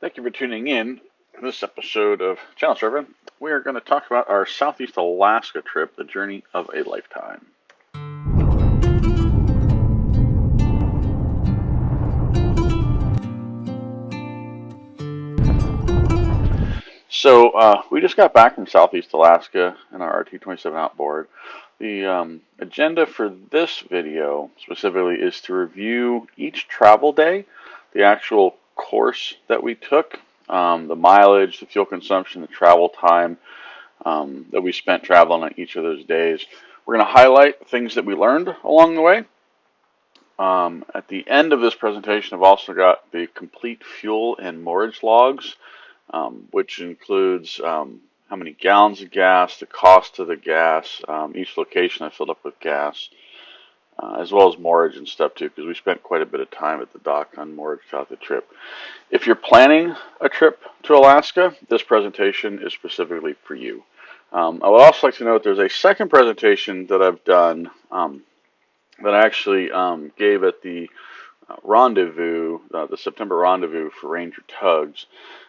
Thank you for tuning in to this episode of Channel Surfing. We are going to talk about our Southeast Alaska trip, the journey of a lifetime. So we just got back from Southeast Alaska in our RT-27 outboard. The agenda for this video specifically is to review each travel day, the actual course that we took, the mileage, the fuel consumption, the travel time that we spent traveling on each of those days. We're going to highlight things that we learned along the way. At the end of this presentation, I've also got the complete fuel and moorage logs, which includes how many gallons of gas, the cost of the gas, each location I filled up with gas, as well as moorage and stuff too, because we spent quite a bit of time at the dock on moorage throughout the trip. If you're planning a trip to Alaska, this presentation is specifically for you. I would also like to note there's a second presentation that I've done that I actually gave at the rendezvous, the September rendezvous for Ranger Tugs.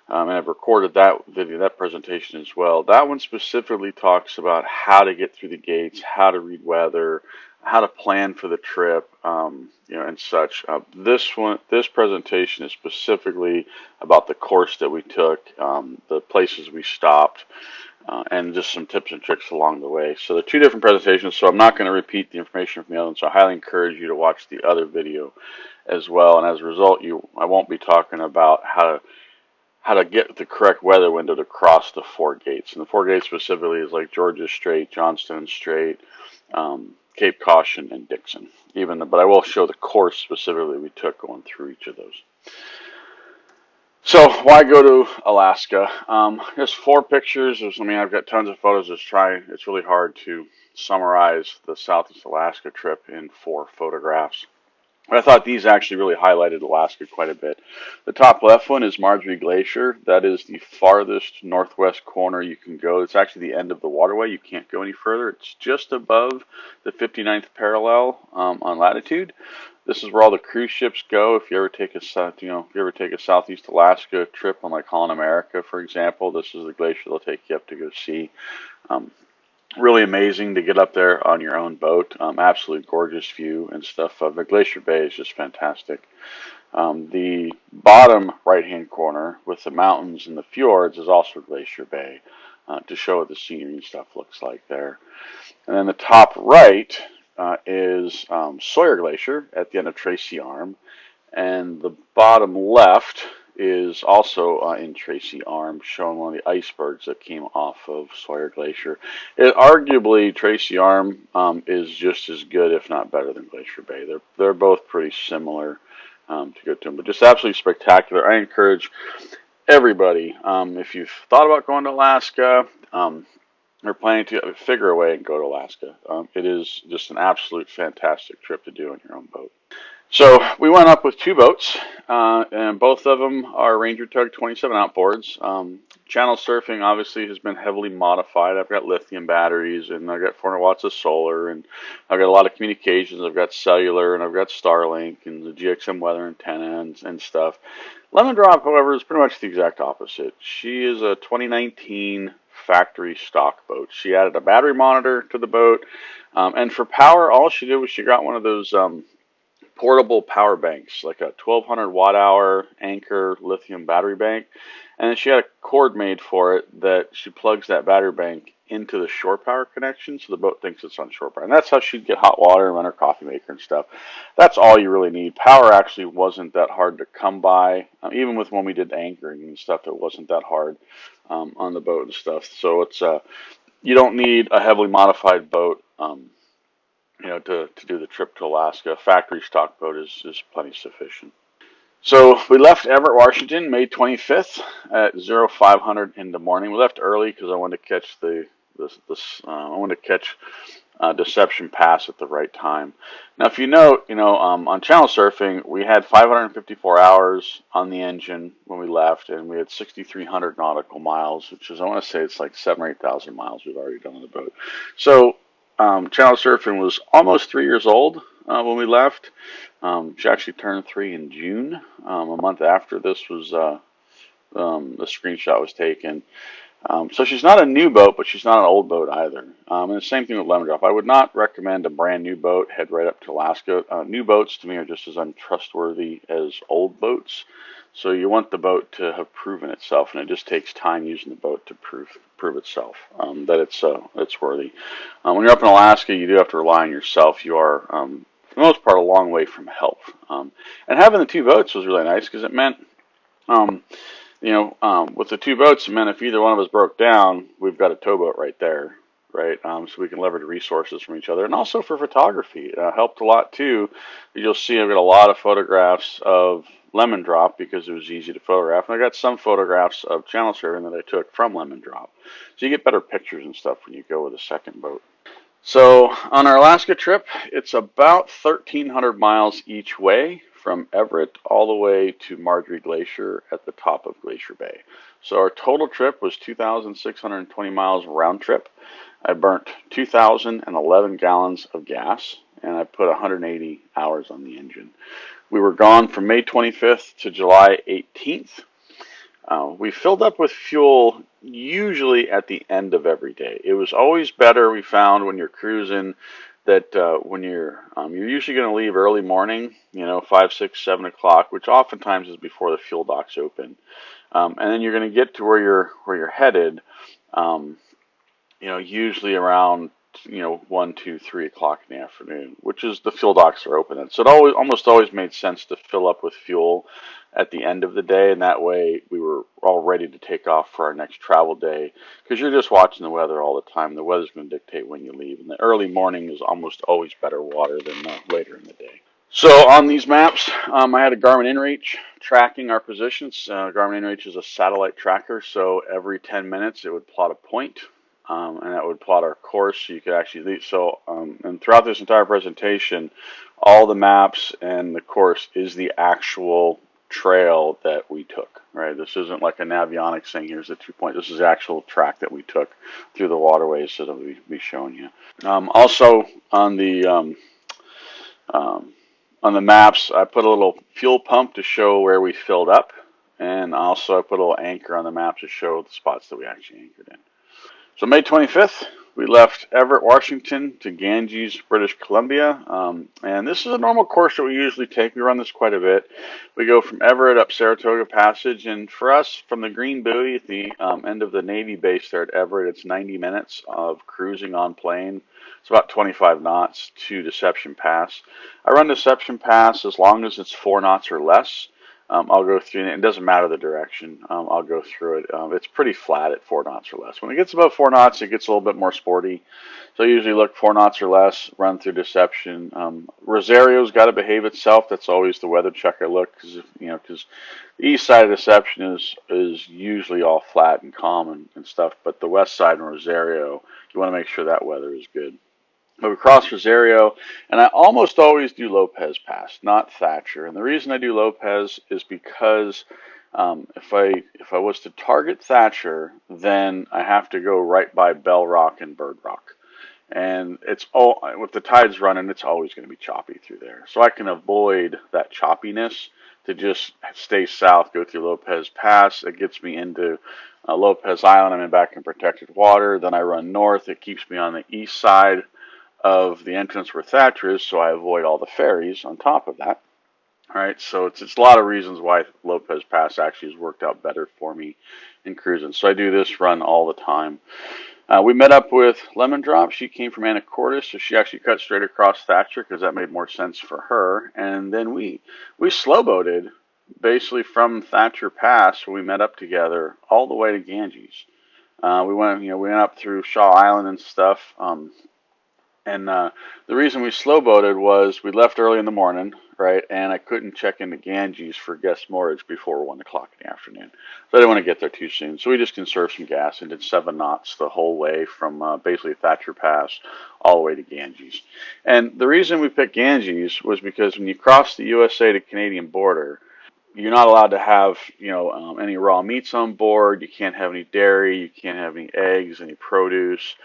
And I've recorded that video, that presentation as well. That one specifically talks about how to get through the gates, how to read weather, how to plan for the trip, and such. This presentation is specifically about the course that we took, the places we stopped, and just some tips and tricks along the way. So they're two different presentations, so I'm not going to repeat the information from the other one, so I highly encourage you to watch the other video as well. And as a result, I won't be talking about how to get the correct weather window to cross the four gates. And the four gates specifically is like Georgia Strait, Johnstone Strait, Cape Caution, and Dixon. But I will show the course specifically we took going through each of those. So why go to Alaska? There's four pictures. I've got tons of photos. It's really hard to summarize the Southeast Alaska trip in 4 photographs. But I thought these actually really highlighted Alaska quite a bit. The top left one is Margerie Glacier. That is the farthest northwest corner you can go. It's actually the end of the waterway. You can't go any further. It's just above the 59th parallel on latitude. This is where all the cruise ships go. If you ever take a Southeast Alaska trip on like Holland America, for example, this is the glacier they'll take you up to go see. Really amazing to get up there on your own boat. Absolutely gorgeous view and stuff. The Glacier Bay is just fantastic. The bottom right-hand corner with the mountains and the fjords is also Glacier Bay to show what the scenery and stuff looks like there. And then the top right is Sawyer Glacier at the end of Tracy Arm. And the bottom left is also in Tracy Arm, showing one of the icebergs that came off of Sawyer Glacier. Arguably, Tracy Arm is just as good, if not better, than Glacier Bay. They're both pretty similar to go to them, but just absolutely spectacular. I encourage everybody, if you've thought about going to Alaska, or planning to figure a way and go to Alaska, it is just an absolute fantastic trip to do on your own boat. So we went up with 2 boats, and both of them are Ranger Tug 27 outboards. Channel surfing obviously has been heavily modified. I've got lithium batteries, and I've got 400 watts of solar, and I've got a lot of communications. I've got cellular, and I've got Starlink, and the GXM weather antenna and stuff. Lemon Drop, however, is pretty much the exact opposite. She is a 2019 factory stock boat. She added a battery monitor to the boat, and for power, all she did was she got one of those portable power banks, like a 1200 watt hour Anchor lithium battery bank, and then she had a cord made for it that she plugs that battery bank into the shore power connection, so the boat thinks it's on shore power, and that's how she'd get hot water and run her coffee maker and stuff. That's all you really need. Power actually wasn't that hard to come by, even with when we did anchoring and stuff. It wasn't that hard on the boat and stuff. So it's you don't need a heavily modified boat to do the trip to Alaska. A factory stock boat is plenty sufficient. So we left Everett, Washington, May 25th at 0500 in the morning. We left early because I wanted to catch Deception Pass at the right time. Now, if you note, on channel surfing, we had 554 hours on the engine when we left, and we had 6,300 nautical miles, which is, I want to say, it's like 7,000 or 8,000 miles we've already done on the boat. So channel surfing was almost 3 years old when we left. She actually turned 3 in June, a month after this was the screenshot was taken. So she's not a new boat, but she's not an old boat either. And the same thing with Lemon Drop. I would not recommend a brand new boat head right up to Alaska. New boats to me are just as untrustworthy as old boats. So you want the boat to have proven itself, and it just takes time using the boat to prove itself that it's worthy. When you're up in Alaska, you do have to rely on yourself. You are, for the most part, a long way from help. And having the two boats was really nice because it meant. With the two boats, it meant if either one of us broke down, we've got a towboat right there, right? So we can leverage resources from each other. And also for photography, it helped a lot too. You'll see I've got a lot of photographs of Lemon Drop because it was easy to photograph. And I got some photographs of channel surfing that I took from Lemon Drop. So you get better pictures and stuff when you go with a second boat. So on our Alaska trip, it's about 1,300 miles each way from Everett all the way to Margerie Glacier at the top of Glacier Bay. So our total trip was 2,620 miles round trip. I burnt 2,011 gallons of gas, and I put 180 hours on the engine. We were gone from May 25th to July 18th. We filled up with fuel usually at the end of every day. It was always better, we found, when you're cruising, that when you're usually going to leave early morning, 5, 6, 7 o'clock, which oftentimes is before the fuel docks open, and then you're going to get to where you're headed, usually around 1, 2, 3 o'clock in the afternoon, which is the fuel docks are open. And so it almost always made sense to fill up with fuel at the end of the day, and that way we were all ready to take off for our next travel day, because you're just watching the weather all the time. The weather's going to dictate when you leave, and the early morning is almost always better water than later in the day. So on these maps, I had a Garmin inReach tracking our positions. Garmin inReach is a satellite tracker, so every 10 minutes it would plot a point. And that would plot our course, so you could actually leave. So, and throughout this entire presentation, all the maps and the course is the actual trail that we took, right? This isn't like a Navionics saying, here's the 2 point. This is the actual track that we took through the waterways that I'll be showing you. Also, on the maps, I put a little fuel pump to show where we filled up, and also I put a little anchor on the map to show the spots that we actually anchored in. So May 25th, we left Everett, Washington to Ganges, British Columbia. And this is a normal course that we usually take. We run this quite a bit. We go from Everett up Saratoga Passage. And for us, from the Green Buoy at the end of the Navy base there at Everett, it's 90 minutes of cruising on plane. It's about 25 knots to Deception Pass. I run Deception Pass as long as it's 4 knots or less. I'll go through it. It doesn't matter the direction. I'll go through it. It's pretty flat at 4 knots or less. When it gets above 4 knots, it gets a little bit more sporty. So I usually look 4 knots or less, run through Deception. Rosario's got to behave itself. That's always the weather check I look, because the east side of Deception is usually all flat and calm and stuff. But the west side in Rosario, you want to make sure that weather is good. But we cross Rosario, and I almost always do Lopez Pass, not Thatcher. And the reason I do Lopez is because if I was to target Thatcher, then I have to go right by Bell Rock and Bird Rock. And with the tides running, it's always going to be choppy through there. So I can avoid that choppiness to just stay south, go through Lopez Pass. It gets me into Lopez Island. I'm back in protected water. Then I run north. It keeps me on the east side of the entrance where Thatcher is, so I avoid all the ferries on top of that. All right, so it's a lot of reasons why Lopez Pass actually has worked out better for me in cruising. So I do this run all the time. We met up with Lemon Drop. She came from Anacortes, so she actually cut straight across Thatcher because that made more sense for her. And then we slow boated basically from Thatcher Pass, where we met up together, all the way to Ganges. We went up through Shaw Island and stuff. And the reason we slow boated was we left early in the morning, right? And I couldn't check into Ganges for guest moorage before 1 o'clock in the afternoon. So I didn't want to get there too soon. So we just conserved some gas and did 7 knots the whole way from basically Thatcher Pass all the way to Ganges. And the reason we picked Ganges was because when you cross the USA to Canadian border, you're not allowed to have, any raw meats on board. You can't have any dairy. You can't have any eggs, any produce,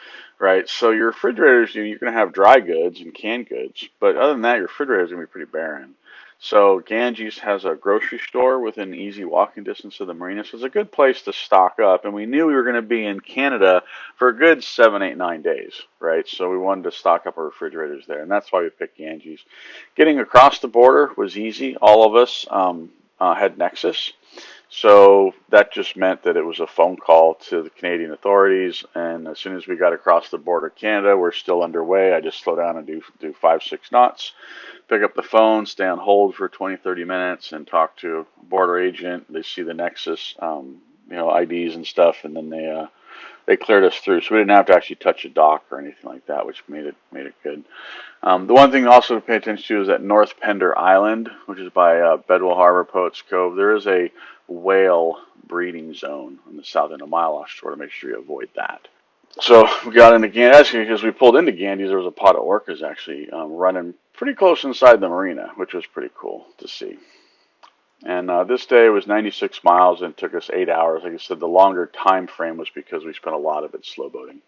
right? So your refrigerators, you're going to have dry goods and canned goods. But other than that, your refrigerator is going to be pretty barren. So Ganges has a grocery store within easy walking distance of the marina, so it's a good place to stock up. And we knew we were going to be in Canada for a good 7, 8, 9 days, right? So we wanted to stock up our refrigerators there, and that's why we picked Ganges. Getting across the border was easy. All of us had Nexus. So that just meant that it was a phone call to the Canadian authorities, and as soon as we got across the border of Canada, we're still underway. I just slow down and do 5, 6 knots, pick up the phone, stay on hold for 20, 30 minutes, and talk to a border agent. They see the Nexus, IDs and stuff, and then they cleared us through. So we didn't have to actually touch a dock or anything like that, which made it good. The one thing also to pay attention to is at North Pender Island, which is by Bedwell Harbor, Poets Cove. There is a whale breeding zone on the south end of mile offshore to make sure you avoid that. So we got into Ganges. As we pulled into Ganges, there was a pod of orcas actually running pretty close inside the marina, which was pretty cool to see. And this day was 96 miles and it took us 8 hours. Like I said, the longer time frame was because we spent a lot of it slow boating.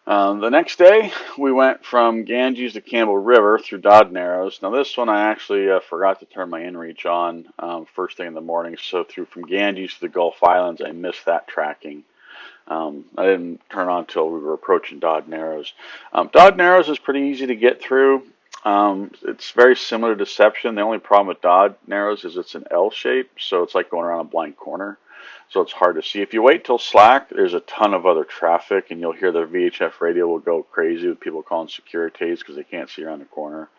The next day, we went from Ganges to Campbell River through Dodd Narrows. Now, this one I actually forgot to turn my inReach on first thing in the morning. So from Ganges to the Gulf Islands, I missed that tracking. I didn't turn on until we were approaching Dodd Narrows. Dodd Narrows is pretty easy to get through. It's very similar to Deception. The only problem with Dodd Narrows is it's an L shape, so it's like going around a blind corner. So it's hard to see. If you wait till slack, there's a ton of other traffic, and you'll hear the VHF radio will go crazy with people calling Securities because they can't see around the corner.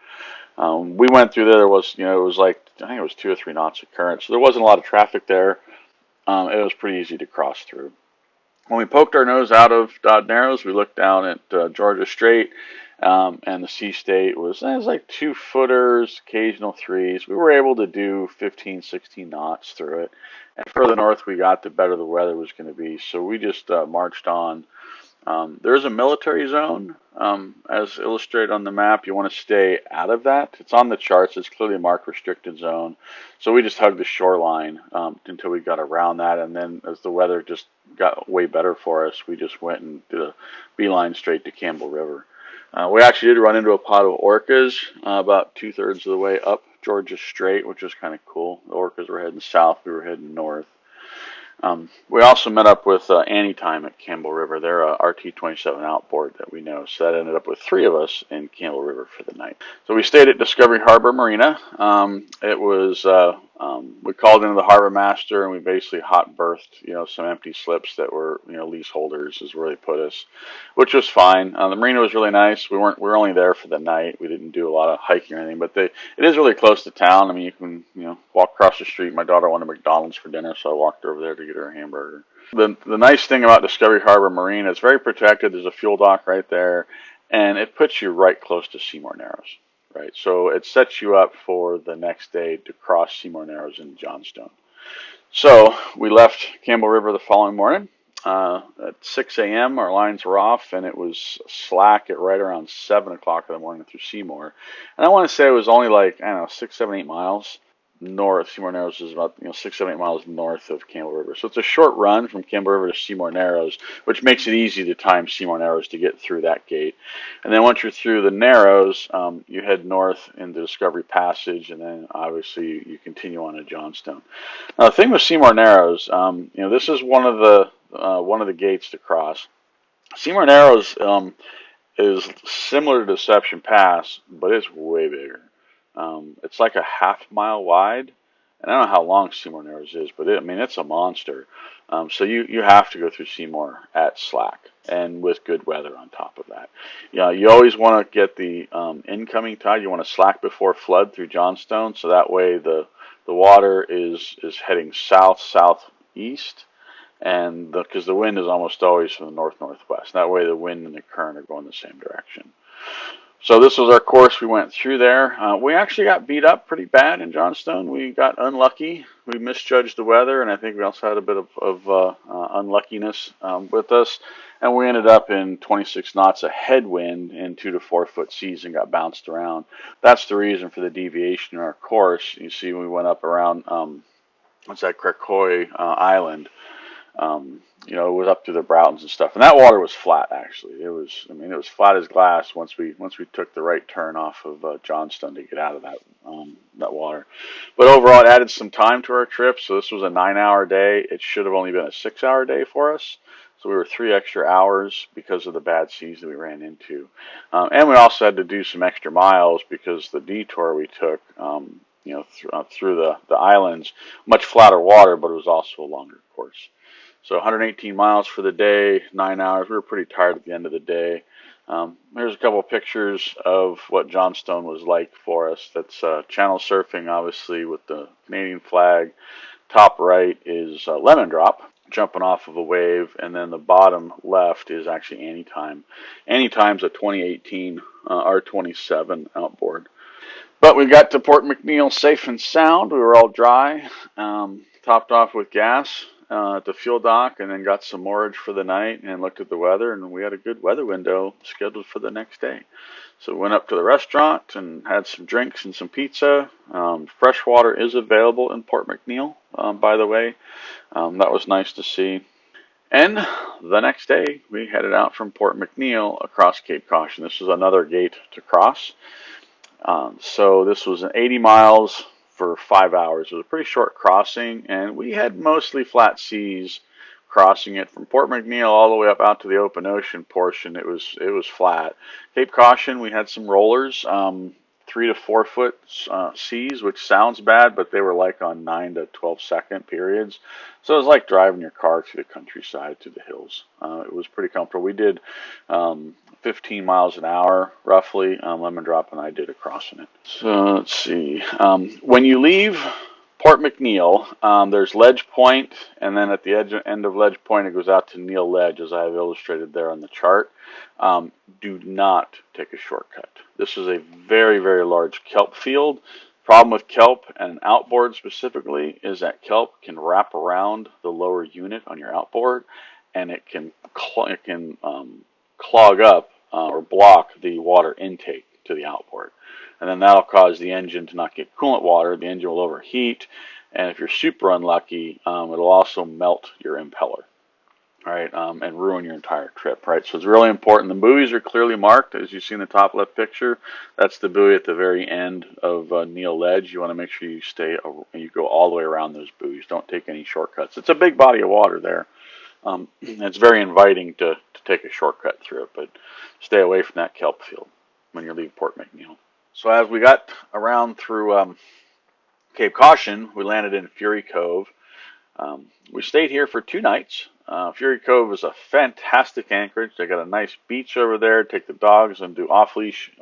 We went through there. There was, it was like, I think it was 2 or 3 knots of current, so there wasn't a lot of traffic there. It was pretty easy to cross through. When we poked our nose out of Dodd Narrows, we looked down at Georgia Strait, and the sea state was like 2-footers, occasional 3s. We were able to do 15, 16 knots through it. And further north we got, the better the weather was going to be. So we just marched on. There is a military zone, as illustrated on the map. You want to stay out of that. It's on the charts. It's clearly a marked restricted zone. So we just hugged the shoreline until we got around that. And then as the weather just got way better for us, we just went and did a beeline straight to Campbell River. We actually did run into a pod of orcas about 2/3 of the way up Georgia Strait, which was kind of cool. The orcas were heading south. We were heading north. We also met up with Anytime at Campbell River. They're a RT-27 outboard that we know. So that ended up with 3 of us in Campbell River for the night. So we stayed at Discovery Harbor Marina. It was we called into the harbor master and we basically hot berthed some empty slips that were leaseholders is where they put us, which was fine. The marina was really nice. We were only there for the night. We didn't do a lot of hiking or anything, but it is really close to town. I mean, you can walk across the street. My daughter wanted McDonald's for dinner, so I walked over there to get her a hamburger. The nice thing about Discovery Harbor Marina, it's very protected. There's a fuel dock right there, and it puts you right close to Seymour Narrows. Right, so it sets you up for the next day to cross Seymour Narrows in Johnstone. So we left Campbell River the following morning. At 6 a.m. our lines were off, and it was slack at right around 7 o'clock in the morning through Seymour. And I want to say it was only like, 6, 7, 8 miles north. Seymour Narrows is about 6, 7, 8 miles north of Campbell River. So it's a short run from Campbell River to Seymour Narrows, which makes it easy to time Seymour Narrows to get through that gate. And then once you're through the Narrows, you head north into Discovery Passage, and then obviously you continue on to Johnstone. Now the thing with Seymour Narrows, this is one of the gates to cross. Seymour Narrows is similar to Deception Pass, but it's way bigger. It's like a half-mile wide, and I don't know how long Seymour Narrows is, but it's a monster. So you have to go through Seymour at slack and with good weather on top of that. You always want to get the incoming tide. You want to slack before flood through Johnstone, so that way the water is heading south-southeast, and because the wind is almost always from the north-northwest. That way the wind and the current are going the same direction. So this was our course. We went through there. We actually got beat up pretty bad in Johnstone. We got unlucky. We misjudged the weather, and I think we also had a bit of unluckiness with us. And we ended up in 26 knots of headwind in 2 to 4 foot seas and got bounced around. That's the reason for the deviation in our course. You see, we went up around Krakow Island. you know, it was up to the Broughtons and stuff. And that water was flat, actually. It was, I mean, it was flat as glass once we took the right turn off of Johnstone to get out of that water. But overall, it added some time to our trip. So this was a 9-hour day. It should have only been a 6-hour day for us. So we were 3 extra hours because of the bad seas that we ran into. And we also had to do some extra miles because the detour we took, you know, through the islands, much flatter water, but it was also a longer course. So 118 miles for the day, 9 hours. We were pretty tired at the end of the day. Here's a couple of pictures of what Johnstone was like for us. That's channel surfing, obviously, with the Canadian flag. Top right is Lemon Drop, jumping off of a wave, and then the bottom left is actually Anytime. Anytime's a 2018 R27 outboard. But we got to Port McNeill safe and sound. We were all dry, topped off with gas at the fuel dock, and then got some moorage for the night and looked at the weather, and we had a good weather window scheduled for the next day. So we went up to the restaurant and had some drinks and some pizza. Fresh water is available in Port McNeill, by the way. That was nice to see. And the next day, we headed out from Port McNeill across Cape Caution. This was another gate to cross. So this was 80 miles for 5 hours. It was a pretty short crossing, and we had mostly flat seas crossing it from Port McNeill all the way up out to the open ocean portion. It was flat. Cape Caution, we had some rollers, 3 to 4 foot seas, which sounds bad, but they were like on 9 to 12 second periods. So it was like driving your car through the countryside, through the hills. It was pretty comfortable. We did 15 miles an hour, roughly. Lemon Drop and I did crossing it. So let's see. When you leave Port McNeill, there's Ledge Point, and then at the end of Ledge Point, it goes out to Neil Ledge, as I have illustrated there on the chart. Do not take a shortcut. This is a very, very large kelp field. Problem with kelp and outboard specifically is that kelp can wrap around the lower unit on your outboard, and it can clog up or block the water intake to the outboard. And then that'll cause the engine to not get coolant water. The engine will overheat, and if you're super unlucky, it'll also melt your impeller, right, and ruin your entire trip, right? So it's really important. The buoys are clearly marked, as you see in the top left picture. That's the buoy at the very end of Neil Ledge. You want to make sure you go all the way around those buoys. Don't take any shortcuts. It's a big body of water there. It's very inviting to take a shortcut through it, but stay away from that kelp field when you leave Port McNeill. So as we got around through Cape Caution, we landed in Fury Cove. We stayed here for 2 nights. Fury Cove is a fantastic anchorage. They got a nice beach over there. Take the dogs and do off-leash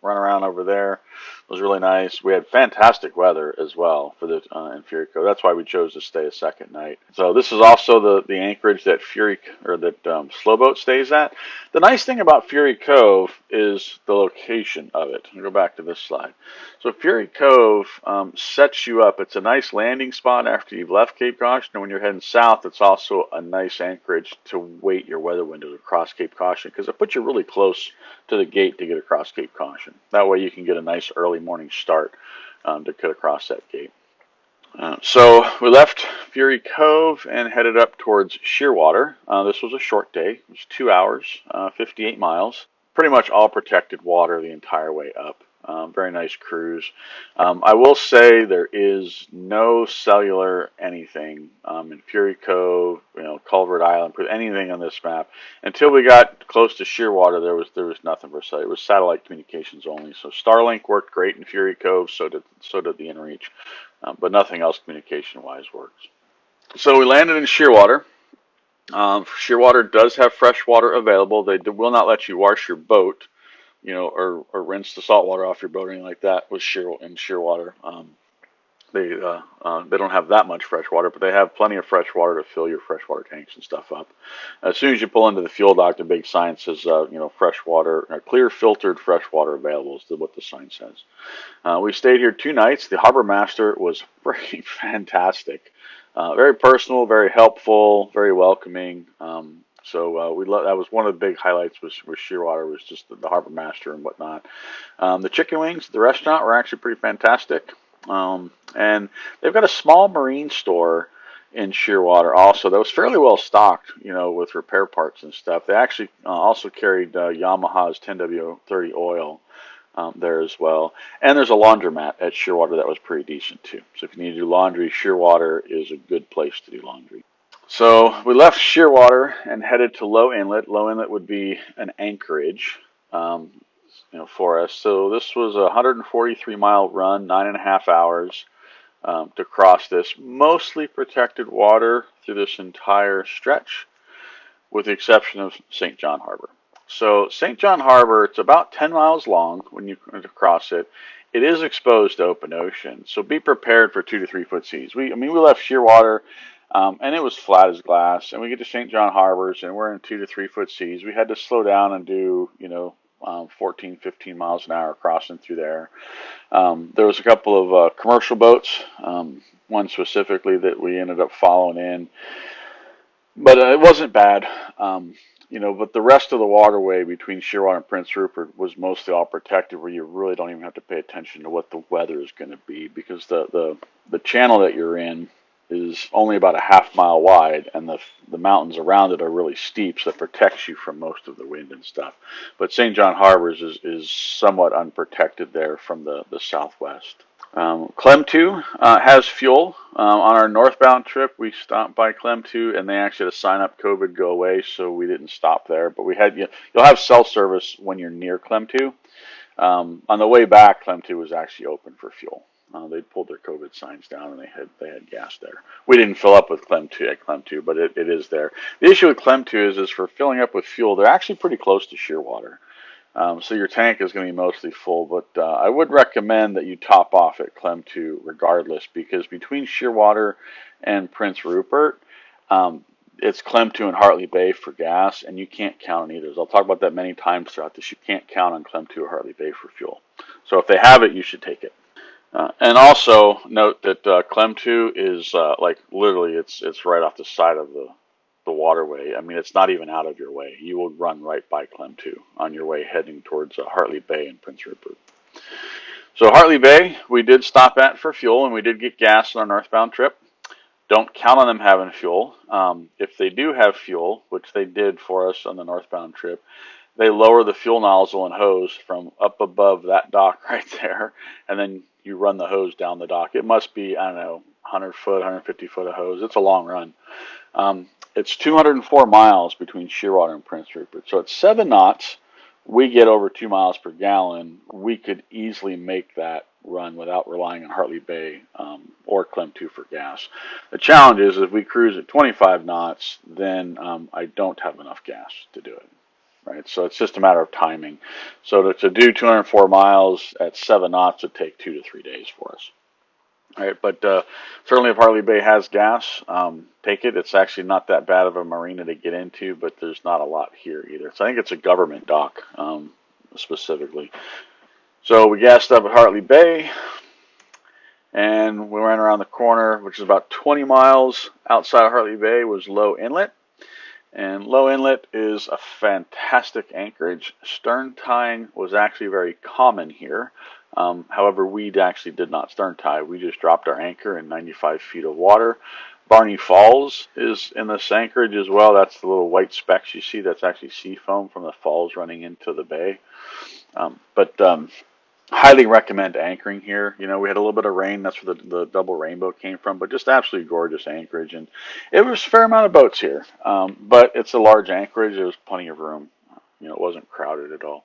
run around over there. It was really nice. We had fantastic weather as well for the in Fury Cove. That's why we chose to stay a second night. So this is also the anchorage that Slowboat stays at. The nice thing about Fury Cove is the location of it. I'll go back to this slide. So Fury Cove sets you up. It's a nice landing spot after you've left Cape Caution, and when you're heading south, it's also a nice anchorage to wait your weather window to cross Cape Caution, because it puts you really close to the gate to get across Cape Caution. That way you can get a nice early morning start to get across that gate. So we left Fury Cove and headed up towards Shearwater. This was a short day. It was 2 hours, 58 miles. Pretty much all protected water the entire way up. Very nice cruise. I will say there is no cellular anything in Fury Cove, Culvert Island, anything on this map. Until we got close to Shearwater, there was nothing for cellular. It was satellite communications only. So Starlink worked great in Fury Cove, so did the InReach, but nothing else communication-wise works. So we landed in Shearwater. Shearwater does have fresh water available. They will not let you wash your boat, or rinse the salt water off your boat or anything like that with Shearwater. They don't have that much fresh water, but they have plenty of fresh water to fill your freshwater tanks and stuff up. As soon as you pull into the fuel dock, the big sign says, fresh water, clear filtered fresh water available is what the sign says. We stayed here 2 nights. The harbor master was pretty fantastic. Very personal, very helpful, very welcoming. So that was one of the big highlights was Shearwater, was just the harbor master and whatnot. The chicken wings at the restaurant were actually pretty fantastic. And they've got a small marine store in Shearwater also that was fairly well stocked, you know, with repair parts and stuff. They actually also carried Yamaha's 10W30 oil there as well. And there's a laundromat at Shearwater that was pretty decent too. So if you need to do laundry, Shearwater is a good place to do laundry. So we left Shearwater and headed to Lowe Inlet. Lowe Inlet would be an anchorage, you know, for us. So this was a 143-mile run, 9.5 hours to cross this mostly protected water through this entire stretch, with the exception of St. John Harbor. So St. John Harbor, it's about 10 miles long when you cross it. It is exposed to open ocean, so be prepared for 2 to 3 foot seas. We left Shearwater, and it was flat as glass. And we get to St. John Harbors, and we're in 2 to 3 foot seas. We had to slow down and do, you know, 14, 15 miles an hour crossing through there. There was a couple of commercial boats, one specifically that we ended up following in, but it wasn't bad. You know, but the rest of the waterway between Shearwater and Prince Rupert was mostly all protected, where you really don't even have to pay attention to what the weather is going to be, because the channel that you're in is only about a half-mile wide, and the mountains around it are really steep, so that protects you from most of the wind and stuff. But St. John Harbors is somewhat unprotected there from the southwest. Clem2 has fuel. On our northbound trip, we stopped by Clem2, and they actually had a sign up COVID go away, so we didn't stop there. But we had, you'll have cell service when you're near Clem2. On the way back, Clem2 was actually open for fuel. They pulled their COVID signs down, and they had gas there. We didn't fill up with Clem2, but it is there. The issue with Clem2 is for filling up with fuel, they're actually pretty close to Shearwater. So your tank is going to be mostly full, but I would recommend that you top off at Clem2 regardless, because between Shearwater and Prince Rupert, it's Clem2 and Hartley Bay for gas, and you can't count on either. I'll talk about that many times throughout this. You can't count on Clem2 or Hartley Bay for fuel. So if they have it, you should take it. And also note that Clem2 is like literally it's right off the side of the waterway. I mean, it's not even out of your way. You will run right by Clem2 on your way heading towards Hartley Bay and Prince Rupert. So Hartley Bay, we did stop at for fuel, and we did get gas on our northbound trip. Don't count on them having fuel. If they do have fuel, which they did for us on the northbound trip, they lower the fuel nozzle and hose from up above that dock right there, and then you run the hose down the dock. It must be, I don't know, 100 foot, 150 foot of hose. It's a long run. It's 204 miles between Shearwater and Prince Rupert. So at 7 knots, we get over 2 miles per gallon. We could easily make that run without relying on Hartley Bay or Clem2 for gas. The challenge is if we cruise at 25 knots, then I don't have enough gas to do it. Right, so it's just a matter of timing. So to do 204 miles at 7 knots would take 2 to 3 days for us. All right, but certainly if Hartley Bay has gas, take it. It's actually not that bad of a marina to get into, but there's not a lot here either. So I think it's a government dock specifically. So we gassed up at Hartley Bay, and we ran around the corner, which is about 20 miles outside of Hartley Bay, was Lowe Inlet. And Lowe Inlet is a fantastic anchorage. Stern tying was actually very common here. However, we actually did not stern tie. We just dropped our anchor in 95 feet of water. Barney Falls is in this anchorage as well. That's the little white specks you see. That's actually sea foam from the falls running into the bay. Highly recommend anchoring here. You know, we had a little bit of rain. That's where the double rainbow came from, but just absolutely gorgeous anchorage. And it was a fair amount of boats here, but it's a large anchorage. There was plenty of room. You know, it wasn't crowded at all.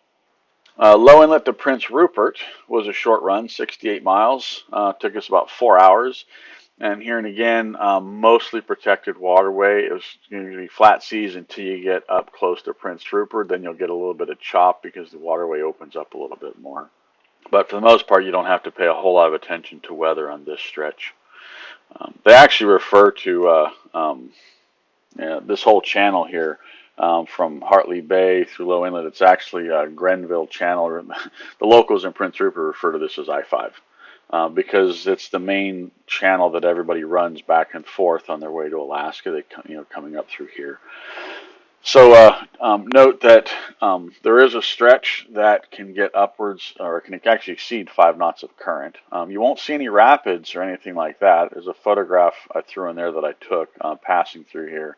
Lowe Inlet to Prince Rupert was a short run, 68 miles. Took us about 4 hours. And here and again, mostly protected waterway. It was going to be flat seas until you get up close to Prince Rupert. Then you'll get a little bit of chop because the waterway opens up a little bit more. But for the most part, you don't have to pay a whole lot of attention to weather on this stretch. They actually refer to this whole channel here from Hartley Bay through Lowe Inlet. It's actually Grenville Channel. The locals in Prince Rupert refer to this as I-5 because it's the main channel that everybody runs back and forth on their way to Alaska. They, coming up through here. So note that there is a stretch that can get upwards, or can actually exceed 5 knots of current. You won't see any rapids or anything like that. There's a photograph I threw in there that I took passing through here.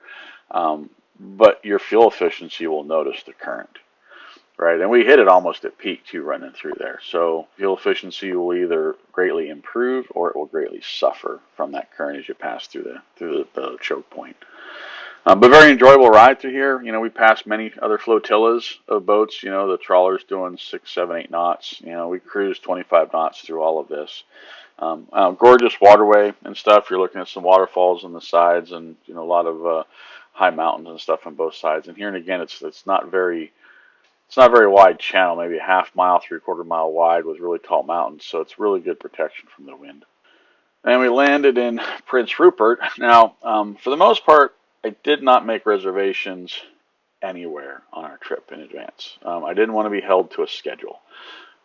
But your fuel efficiency will notice the current, right? And we hit it almost at peak too, running through there. So fuel efficiency will either greatly improve or it will greatly suffer from that current as you pass through the choke point. But very enjoyable ride through here. You know, we passed many other flotillas of boats. You know, the trawlers doing 6, 7, 8 knots. You know, we cruised 25 knots through all of this. Gorgeous waterway and stuff. You're looking at some waterfalls on the sides, and you know, a lot of high mountains and stuff on both sides. And here and again, it's not very wide channel, maybe a half mile, 3/4 mile wide with really tall mountains. So it's really good protection from the wind. And we landed in Prince Rupert. Now, for the most part, I did not make reservations anywhere on our trip in advance. I didn't want to be held to a schedule,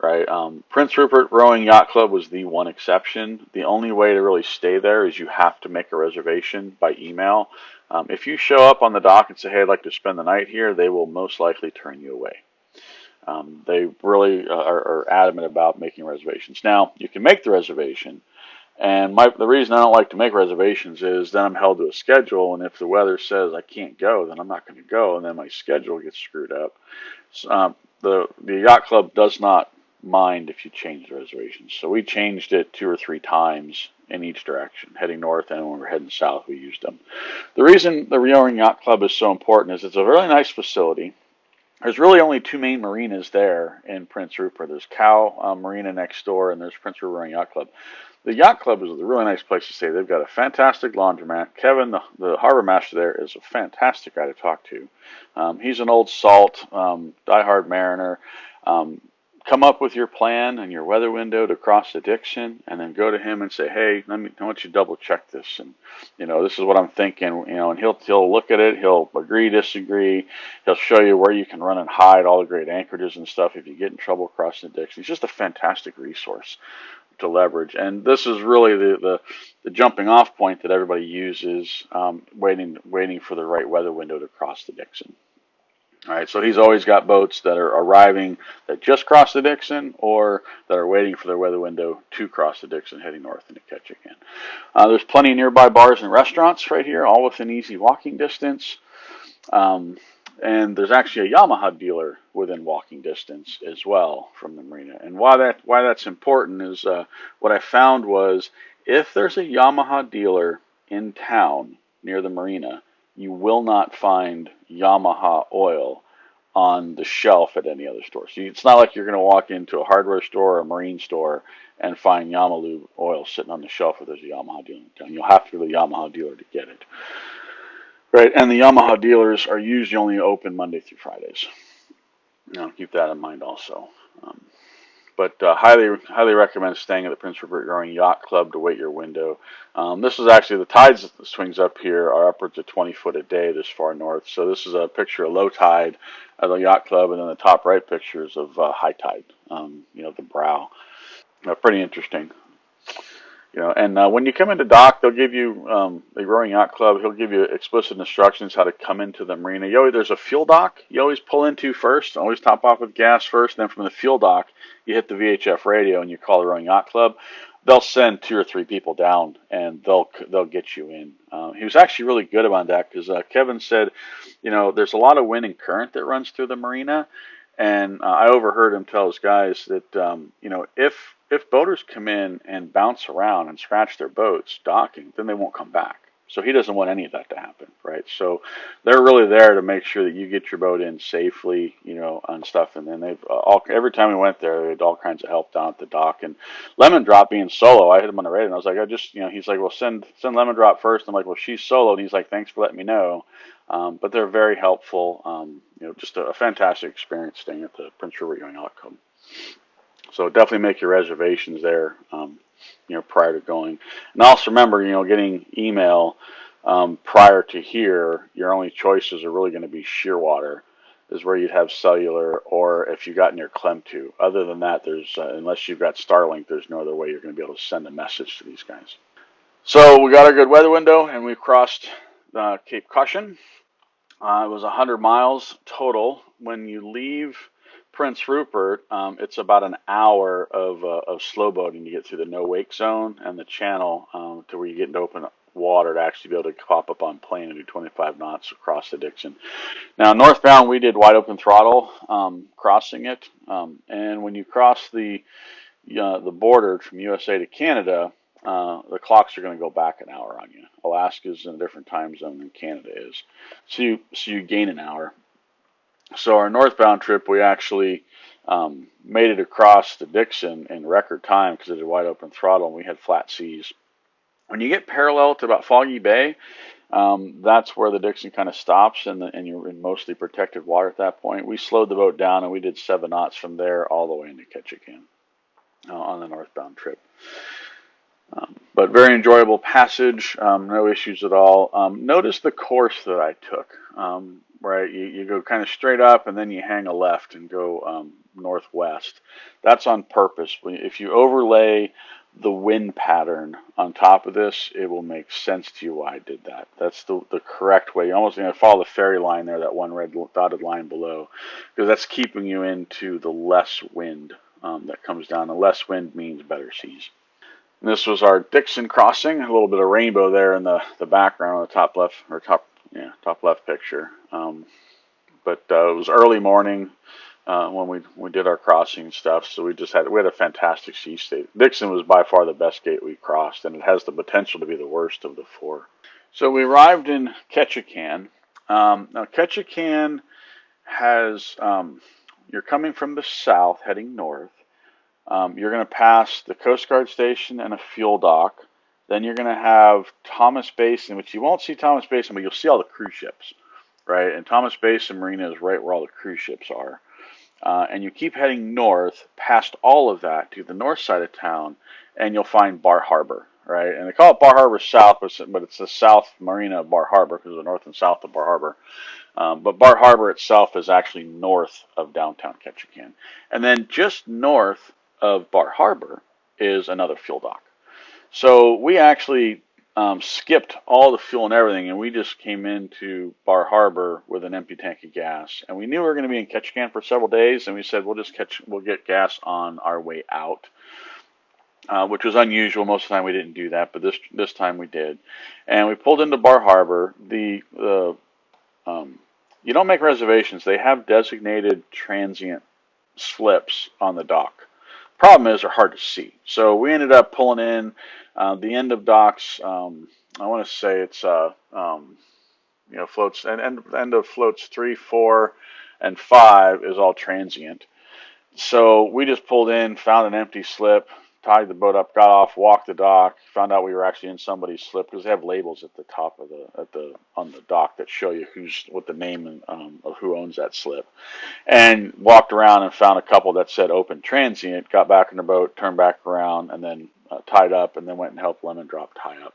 right? Prince Rupert Rowing Yacht Club was the one exception. The only way to really stay there is you have to make a reservation by email. If you show up on the dock and say, hey, I'd like to spend the night here, they will most likely turn you away. They really are adamant about making reservations. Now, you can make the reservation. And the reason I don't like to make reservations is then I'm held to a schedule, and if the weather says I can't go, then I'm not going to go, and then my schedule gets screwed up. The yacht club does not mind if you change the reservations, so we changed it 2 or 3 times in each direction, heading north, and when we're heading south, we used them. The reason the Rowing Yacht Club is so important is it's a really nice facility. There's really only 2 main marinas there in Prince Rupert. There's Cow Marina next door, and there's Prince Rupert Rowing Yacht Club. The yacht club is a really nice place to stay. They've got a fantastic laundromat. Kevin, the harbor master there, is a fantastic guy to talk to. He's an old salt, diehard mariner. Come up with your plan and your weather window to cross the Dixon, and then go to him and say, hey, I want you to double check this, and you know, this is what I'm thinking. You know, and he'll look at it. He'll agree, disagree. He'll show you where you can run and hide, all the great anchorages and stuff if you get in trouble crossing the Dixon. He's just a fantastic resource to leverage, and this is really the jumping off point that everybody uses, waiting for the right weather window to cross the Dixon. All right, so he's always got boats that are arriving that just crossed the Dixon, or that are waiting for their weather window to cross the Dixon, heading north into Ketchikan. There's plenty of nearby bars and restaurants right here, all within easy walking distance. And there's actually a Yamaha dealer within walking distance as well from the marina. And why that's important is what I found was, if there's a Yamaha dealer in town near the marina, you will not find Yamaha oil on the shelf at any other store. So it's not like you're going to walk into a hardware store or a marine store and find Yamalube oil sitting on the shelf where there's a Yamaha dealer in town. You'll have to be the Yamaha dealer to get it. Right, and the Yamaha dealers are usually only open Monday through Fridays. Now, keep that in mind also. But highly recommend staying at the Prince Rupert Rowing Yacht Club to wait your window. This is actually, the tides swings up here are upwards of 20 foot a day this far north. So this is a picture of low tide at the yacht club, and then the top right pictures of high tide. You know, the brow. Pretty interesting. You know, and when you come into dock, they'll give you the Rowing Yacht Club. He'll give you explicit instructions how to come into the marina. There's a fuel dock you always pull into first. Always top off with gas first. And then from the fuel dock, you hit the VHF radio and you call the Rowing Yacht Club. They'll send 2 or 3 people down, and they'll get you in. He was actually really good about that, because Kevin said, you know, there's a lot of wind and current that runs through the marina. And I overheard him tell his guys that, you know, if boaters come in and bounce around and scratch their boats docking, then they won't come back. So he doesn't want any of that to happen, right? So they're really there to make sure that you get your boat in safely, you know, and stuff. And then every time we went there, they had all kinds of help down at the dock. And Lemon Drop being solo, I hit him on the radio, and I was like, you know, he's like, well, send Lemon Drop first. I'm like, well, she's solo, and he's like, thanks for letting me know. But they're very helpful. You know, just a fantastic experience staying at the Prince Rupert Rowing Yacht Club. So definitely make your reservations there, you know, prior to going. And also remember, you know, getting email prior to here, your only choices are really going to be Shearwater, is where you'd have cellular, or if you got near Clem2. Other than that, there's unless you've got Starlink, there's no other way you're going to be able to send a message to these guys. So we got our good weather window, and we've crossed Cape Cushion. It was 100 miles total. When you leave Prince Rupert, it's about an hour of slow boating to get through the no wake zone and the channel to where you get into open water to actually be able to pop up on plane and do 25 knots across the Dixon. Now northbound we did wide open throttle crossing it, and when you cross the border from USA to Canada, the clocks are going to go back an hour on you. Alaska's in a different time zone than Canada is, so you gain an hour. So our northbound trip, we actually made it across the Dixon in record time because it had wide open throttle and we had flat seas. When you get parallel to about Foggy Bay, that's where the Dixon kind of stops, and you're in mostly protected water at that point. We slowed the boat down and we did 7 knots from there all the way into Ketchikan on the northbound trip. But very enjoyable passage, no issues at all. Notice the course that I took. Right, you go kind of straight up and then you hang a left and go northwest. That's on purpose. If you overlay the wind pattern on top of this, it will make sense to you why I did that. That's the correct way. You're almost going to follow the ferry line there, that one red dotted line below, because that's keeping you into the less wind that comes down. The less wind means better seas. And this was our Dixon crossing. A little bit of rainbow there in the background on the top left, or top left picture. But it was early morning when we did our crossing stuff, so we had a fantastic sea state. Dixon was by far the best gate we crossed, and it has the potential to be the worst of the 4. So we arrived in Ketchikan. Now Ketchikan has you're coming from the south, heading north. You're going to pass the Coast Guard station and a fuel dock. Then you're going to have Thomas Basin, which you won't see Thomas Basin, but you'll see all the cruise ships, right? And Thomas Basin Marina is right where all the cruise ships are. And you keep heading north past all of that to the north side of town, and you'll find Bar Harbor, right? And they call it Bar Harbor South, but it's the South Marina of Bar Harbor because of the north and south of Bar Harbor. But Bar Harbor itself is actually north of downtown Ketchikan. And then just north of Bar Harbor is another fuel dock. So we actually skipped all the fuel and everything, and we just came into Bar Harbor with an empty tank of gas. And we knew we were going to be in Ketchikan for several days, and we said we'll get gas on our way out, which was unusual. Most of the time we didn't do that, but this time we did. And we pulled into Bar Harbor. You don't make reservations. They have designated transient slips on the dock. Problem is, they're hard to see. So we ended up pulling in the end of docks. I want to say it's floats and end of floats 3, 4, and 5 is all transient. So we just pulled in, found an empty slip, tied the boat up, got off, walked the dock, found out we were actually in somebody's slip because they have labels at the top of on the dock that show you what the name of who owns that slip. And walked around and found a couple that said open transient, got back in the boat, turned back around, and then tied up, and then went and helped Lemon Drop tie up.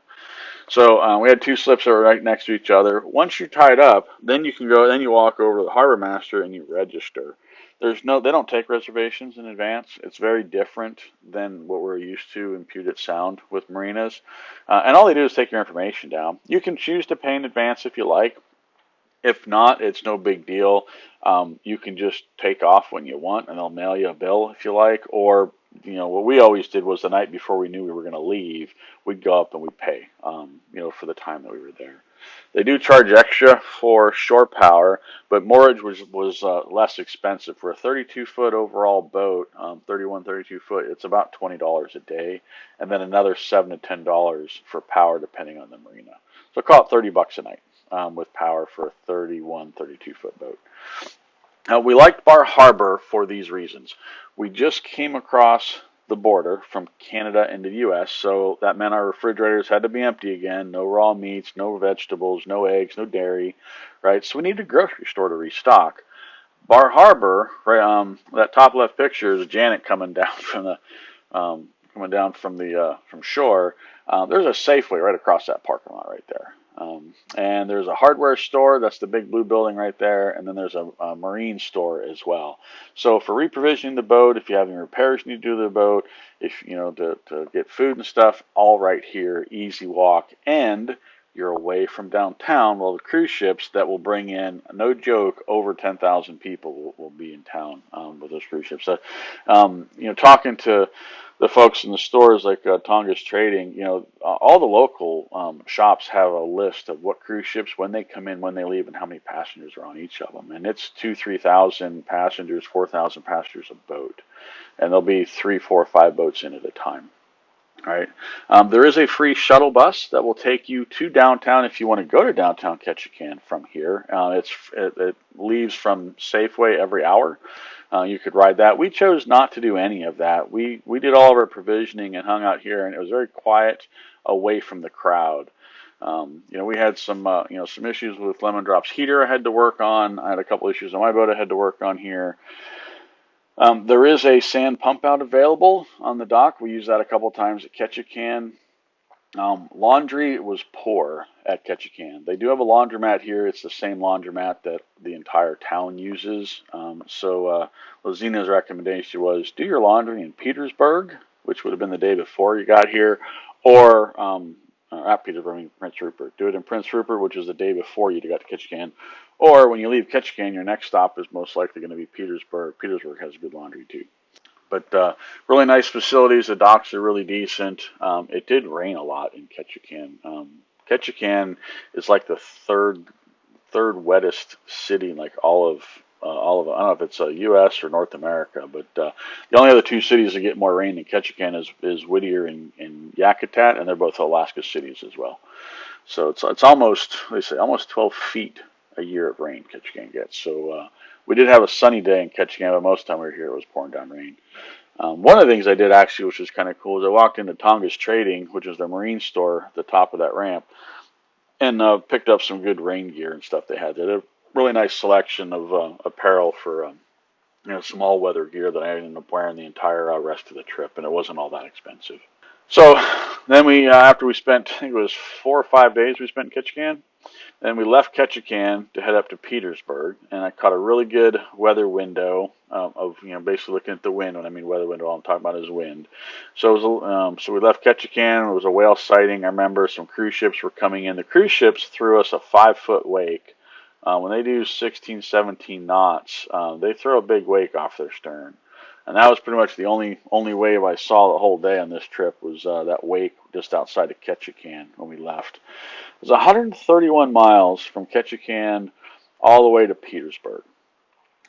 So we had 2 slips that were right next to each other. Once you're tied up, then you walk over to the harbor master and you register. They don't take reservations in advance. It's very different than what we're used to in Puget Sound with marinas. And all they do is take your information down. You can choose to pay in advance if you like. If not, it's no big deal. You can just take off when you want, and they'll mail you a bill if you like. Or, what we always did was the night before we knew we were going to leave, we'd go up and we'd pay, for the time that we were there. They do charge extra for shore power, but moorage was less expensive. For a 32-foot overall boat, 32 foot, it's about $20 a day, and then another $7 to $10 for power depending on the marina. So call it $30 a night with power for a 32-foot boat. Now, we liked Bar Harbor for these reasons. We just came across the border from Canada into the U.S., so that meant our refrigerators had to be empty again. No raw meats, no vegetables, no eggs, no dairy, right? So we needed a grocery store to restock. Bar Harbor, right, that top left picture is Janet coming down from shore. There's a Safeway right across that parking lot right there. And there's a hardware store, that's the big blue building right there, and then there's a marine store as well. So for reprovisioning the boat, if you have any repairs you need to do to the boat, if to get food and stuff, all right here, easy walk, and you're away from downtown. Well, the cruise ships that will bring in, no joke, over 10,000 people will be in town with those cruise ships. So, talking to the folks in the stores like Tonga's Trading, all the local shops have a list of what cruise ships, when they come in, when they leave, and how many passengers are on each of them. And it's 2,000-3,000 passengers, 4,000 passengers a boat. And there'll be 3, 4, 5 boats in at a time. All right. There is a free shuttle bus that will take you to downtown if you want to go to downtown Ketchikan from here. It leaves from Safeway every hour. You could ride that. We chose not to do any of that. We did all of our provisioning and hung out here, and it was very quiet, away from the crowd. We had some issues with Lemon Drop's heater I had to work on. I had a couple issues on my boat I had to work on here. There is a sand pump out available on the dock. We used that a couple times at Ketchikan. Laundry was poor at Ketchikan. They do have a laundromat here. It's the same laundromat that the entire town uses. So Lizina's recommendation was do your laundry in Petersburg, which would have been the day before you got here, or at Petersburg, I mean Prince Rupert. Do it in Prince Rupert, which is the day before you got to Ketchikan. Or when you leave Ketchikan, your next stop is most likely going to be Petersburg. Petersburg has good laundry too. But really nice facilities. The docks are really decent. It did rain a lot in Ketchikan. Ketchikan is like the third wettest city in like all of I don't know if it's U.S. or North America, but the only other two cities that get more rain than Ketchikan is Whittier and Yakutat, and they're both Alaska cities as well. So it's almost 12 feet a year of rain Ketchikan gets. So we did have a sunny day in Ketchikan, but most of the time we were here it was pouring down rain. One of the things I did actually, which was kind of cool, is I walked into Tonga's Trading, which is their marine store at the top of that ramp, and picked up some good rain gear and stuff they had. They had a really nice selection of apparel for some all-weather gear that I ended up wearing the entire rest of the trip, and it wasn't all that expensive. So then we, after we spent, I think it was 4 or 5 days we spent in Ketchikan, then we left Ketchikan to head up to Petersburg, and I caught a really good weather window of basically looking at the wind. When I mean weather window, all I'm talking about is wind. So it was so we left Ketchikan. It was a whale sighting. I remember some cruise ships were coming in. The cruise ships threw us a 5-foot wake. When they do 16, 17 knots, they throw a big wake off their stern. And that was pretty much the only wave I saw the whole day on this trip was that wake just outside of Ketchikan when we left. It was 131 miles from Ketchikan all the way to Petersburg.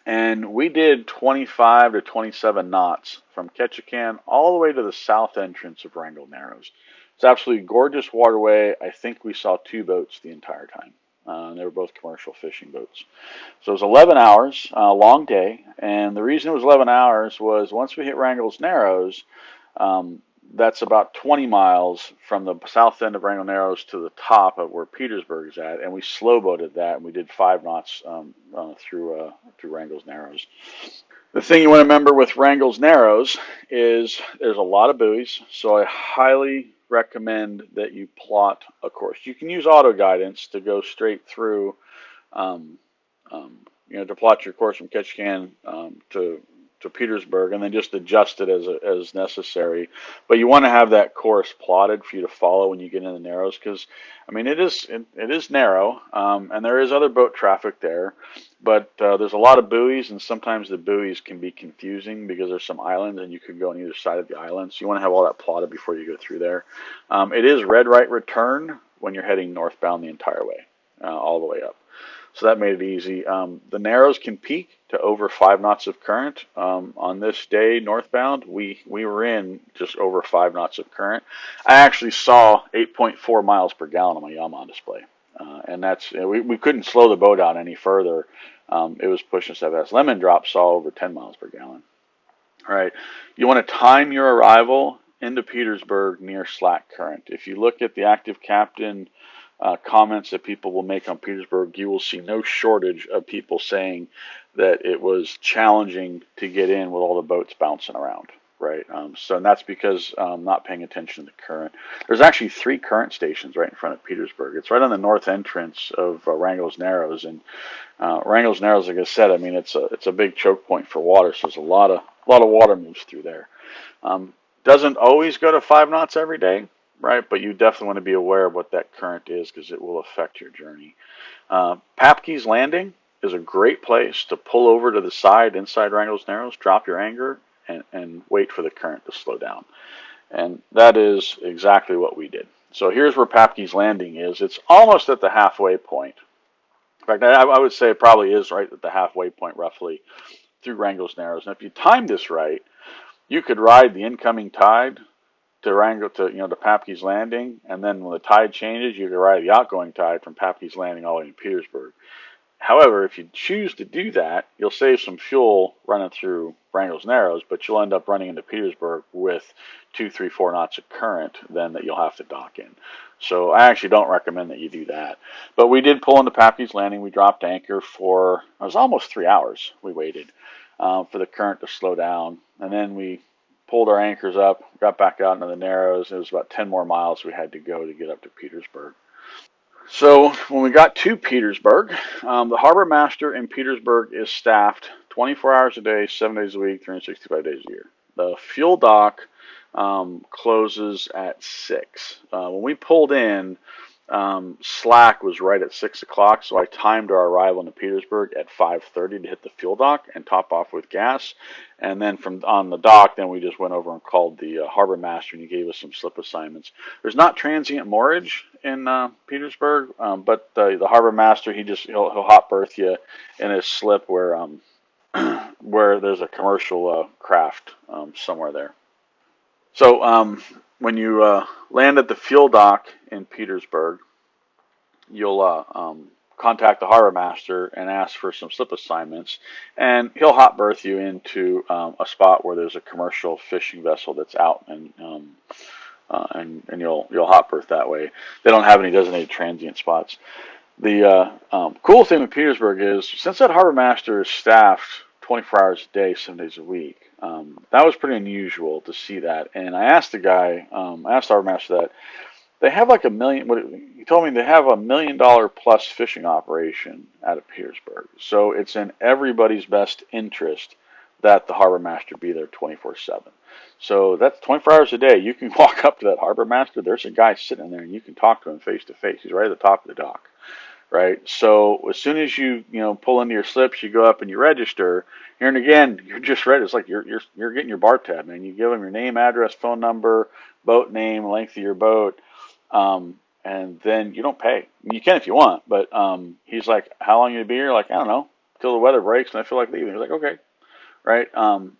And we did 25 to 27 knots from Ketchikan all the way to the south entrance of Wrangell Narrows. It's absolutely gorgeous waterway. I think we saw 2 boats the entire time. They were both commercial fishing boats. So it was 11 hours, a long day. And the reason it was 11 hours was once we hit Wrangell's Narrows, that's about 20 miles from the south end of Wrangell Narrows to the top of where Petersburg is at. And we slow boated that, and we did 5 knots through Wrangell's Narrows. The thing you want to remember with Wrangell's Narrows is there's a lot of buoys, so I highly recommend that you plot a course. You can use auto guidance to go straight through, to plot your course from Ketchikan to Petersburg, and then just adjust it as necessary. But you want to have that course plotted for you to follow when you get in the Narrows, because I mean it is narrow, and there is other boat traffic there, but there's a lot of buoys, and sometimes the buoys can be confusing because there's some islands and you could go on either side of the island. So you want to have all that plotted before you go through there. It is red right return when you're heading northbound the entire way, all the way up. So that made it easy. The Narrows can peak to over 5 knots of current. On this day, northbound, we were in just over 5 knots of current. I actually saw 8.4 miles per gallon on my Yamaha display. And that's, we couldn't slow the boat down any further. It was pushing so fast. Lemon Drop saw over 10 miles per gallon. All right. You want to time your arrival into Petersburg near slack current. If you look at the active captain comments that people will make on Petersburg, you will see no shortage of people saying that it was challenging to get in with all the boats bouncing around, right? And that's because not paying attention to the current. There's actually 3 current stations right in front of Petersburg. It's right on the north entrance of Wrangell's Narrows, and Wrangell's Narrows, like I said, I mean it's a big choke point for water, so there's a lot of water moves through there. Doesn't always go to 5 knots every day. right? But you definitely want to be aware of what that current is because it will affect your journey. Papys Landing is a great place to pull over to the side inside Wrangell Narrows, drop your anchor, and wait for the current to slow down. And that is exactly what we did. So here's where Papys Landing is. It's almost at the halfway point. In fact, I would say it probably is right at the halfway point roughly through Wrangell Narrows. And if you time this right, you could ride the incoming tide to Wrangell to Papys Landing, and then when the tide changes, you could ride the outgoing tide from Papys Landing all the way to Petersburg. However, if you choose to do that, you'll save some fuel running through Wrangell Narrows, but you'll end up running into Petersburg with 2, 3, 4 knots of current then that you'll have to dock in. So I actually don't recommend that you do that. But we did pull into Papys Landing. We dropped anchor for, it was almost 3 hours we waited for the current to slow down. And then we pulled our anchors up, got back out into the Narrows. It was about 10 more miles we had to go to get up to Petersburg. So when we got to Petersburg, the harbor master in Petersburg is staffed 24 hours a day, 7 days a week, 365 days a year. The fuel dock closes at 6. When we pulled in, slack was right at 6 o'clock, so I timed our arrival into Petersburg at 5:30 to hit the fuel dock and top off with gas. And then from on the dock, then we just went over and called the harbor master, and he gave us some slip assignments. There's not transient moorage in Petersburg, but the harbor master, he'll hot berth you in his slip where where there's a commercial craft somewhere there. So when you land at the fuel dock in Petersburg, you'll contact the harbor master and ask for some slip assignments, and he'll hot berth you into a spot where there's a commercial fishing vessel that's out, and you'll hot berth that way. They don't have any designated transient spots. The cool thing with Petersburg is, since that harbor master is staffed 24 hours a day, 7 days a week, that was pretty unusual to see that. And I asked the guy, I asked the harbor master that, they have like he told me they have $1 million plus fishing operation out of Petersburg. So it's in everybody's best interest that the harbor master be there 24/7. So that's 24 hours a day. You can walk up to that harbor master. There's a guy sitting there, and you can talk to him face to face. He's right at the top of the dock, right? So as soon as you pull into your slips, you go up and you register. Here and again, you're just ready. It's like you're getting your bar tab, man. You give him your name, address, phone number, boat name, length of your boat. And then you don't pay. You can if you want, but he's like, how long you gonna be here? Like, I don't know, till the weather breaks and I feel like leaving. He's like, okay, right?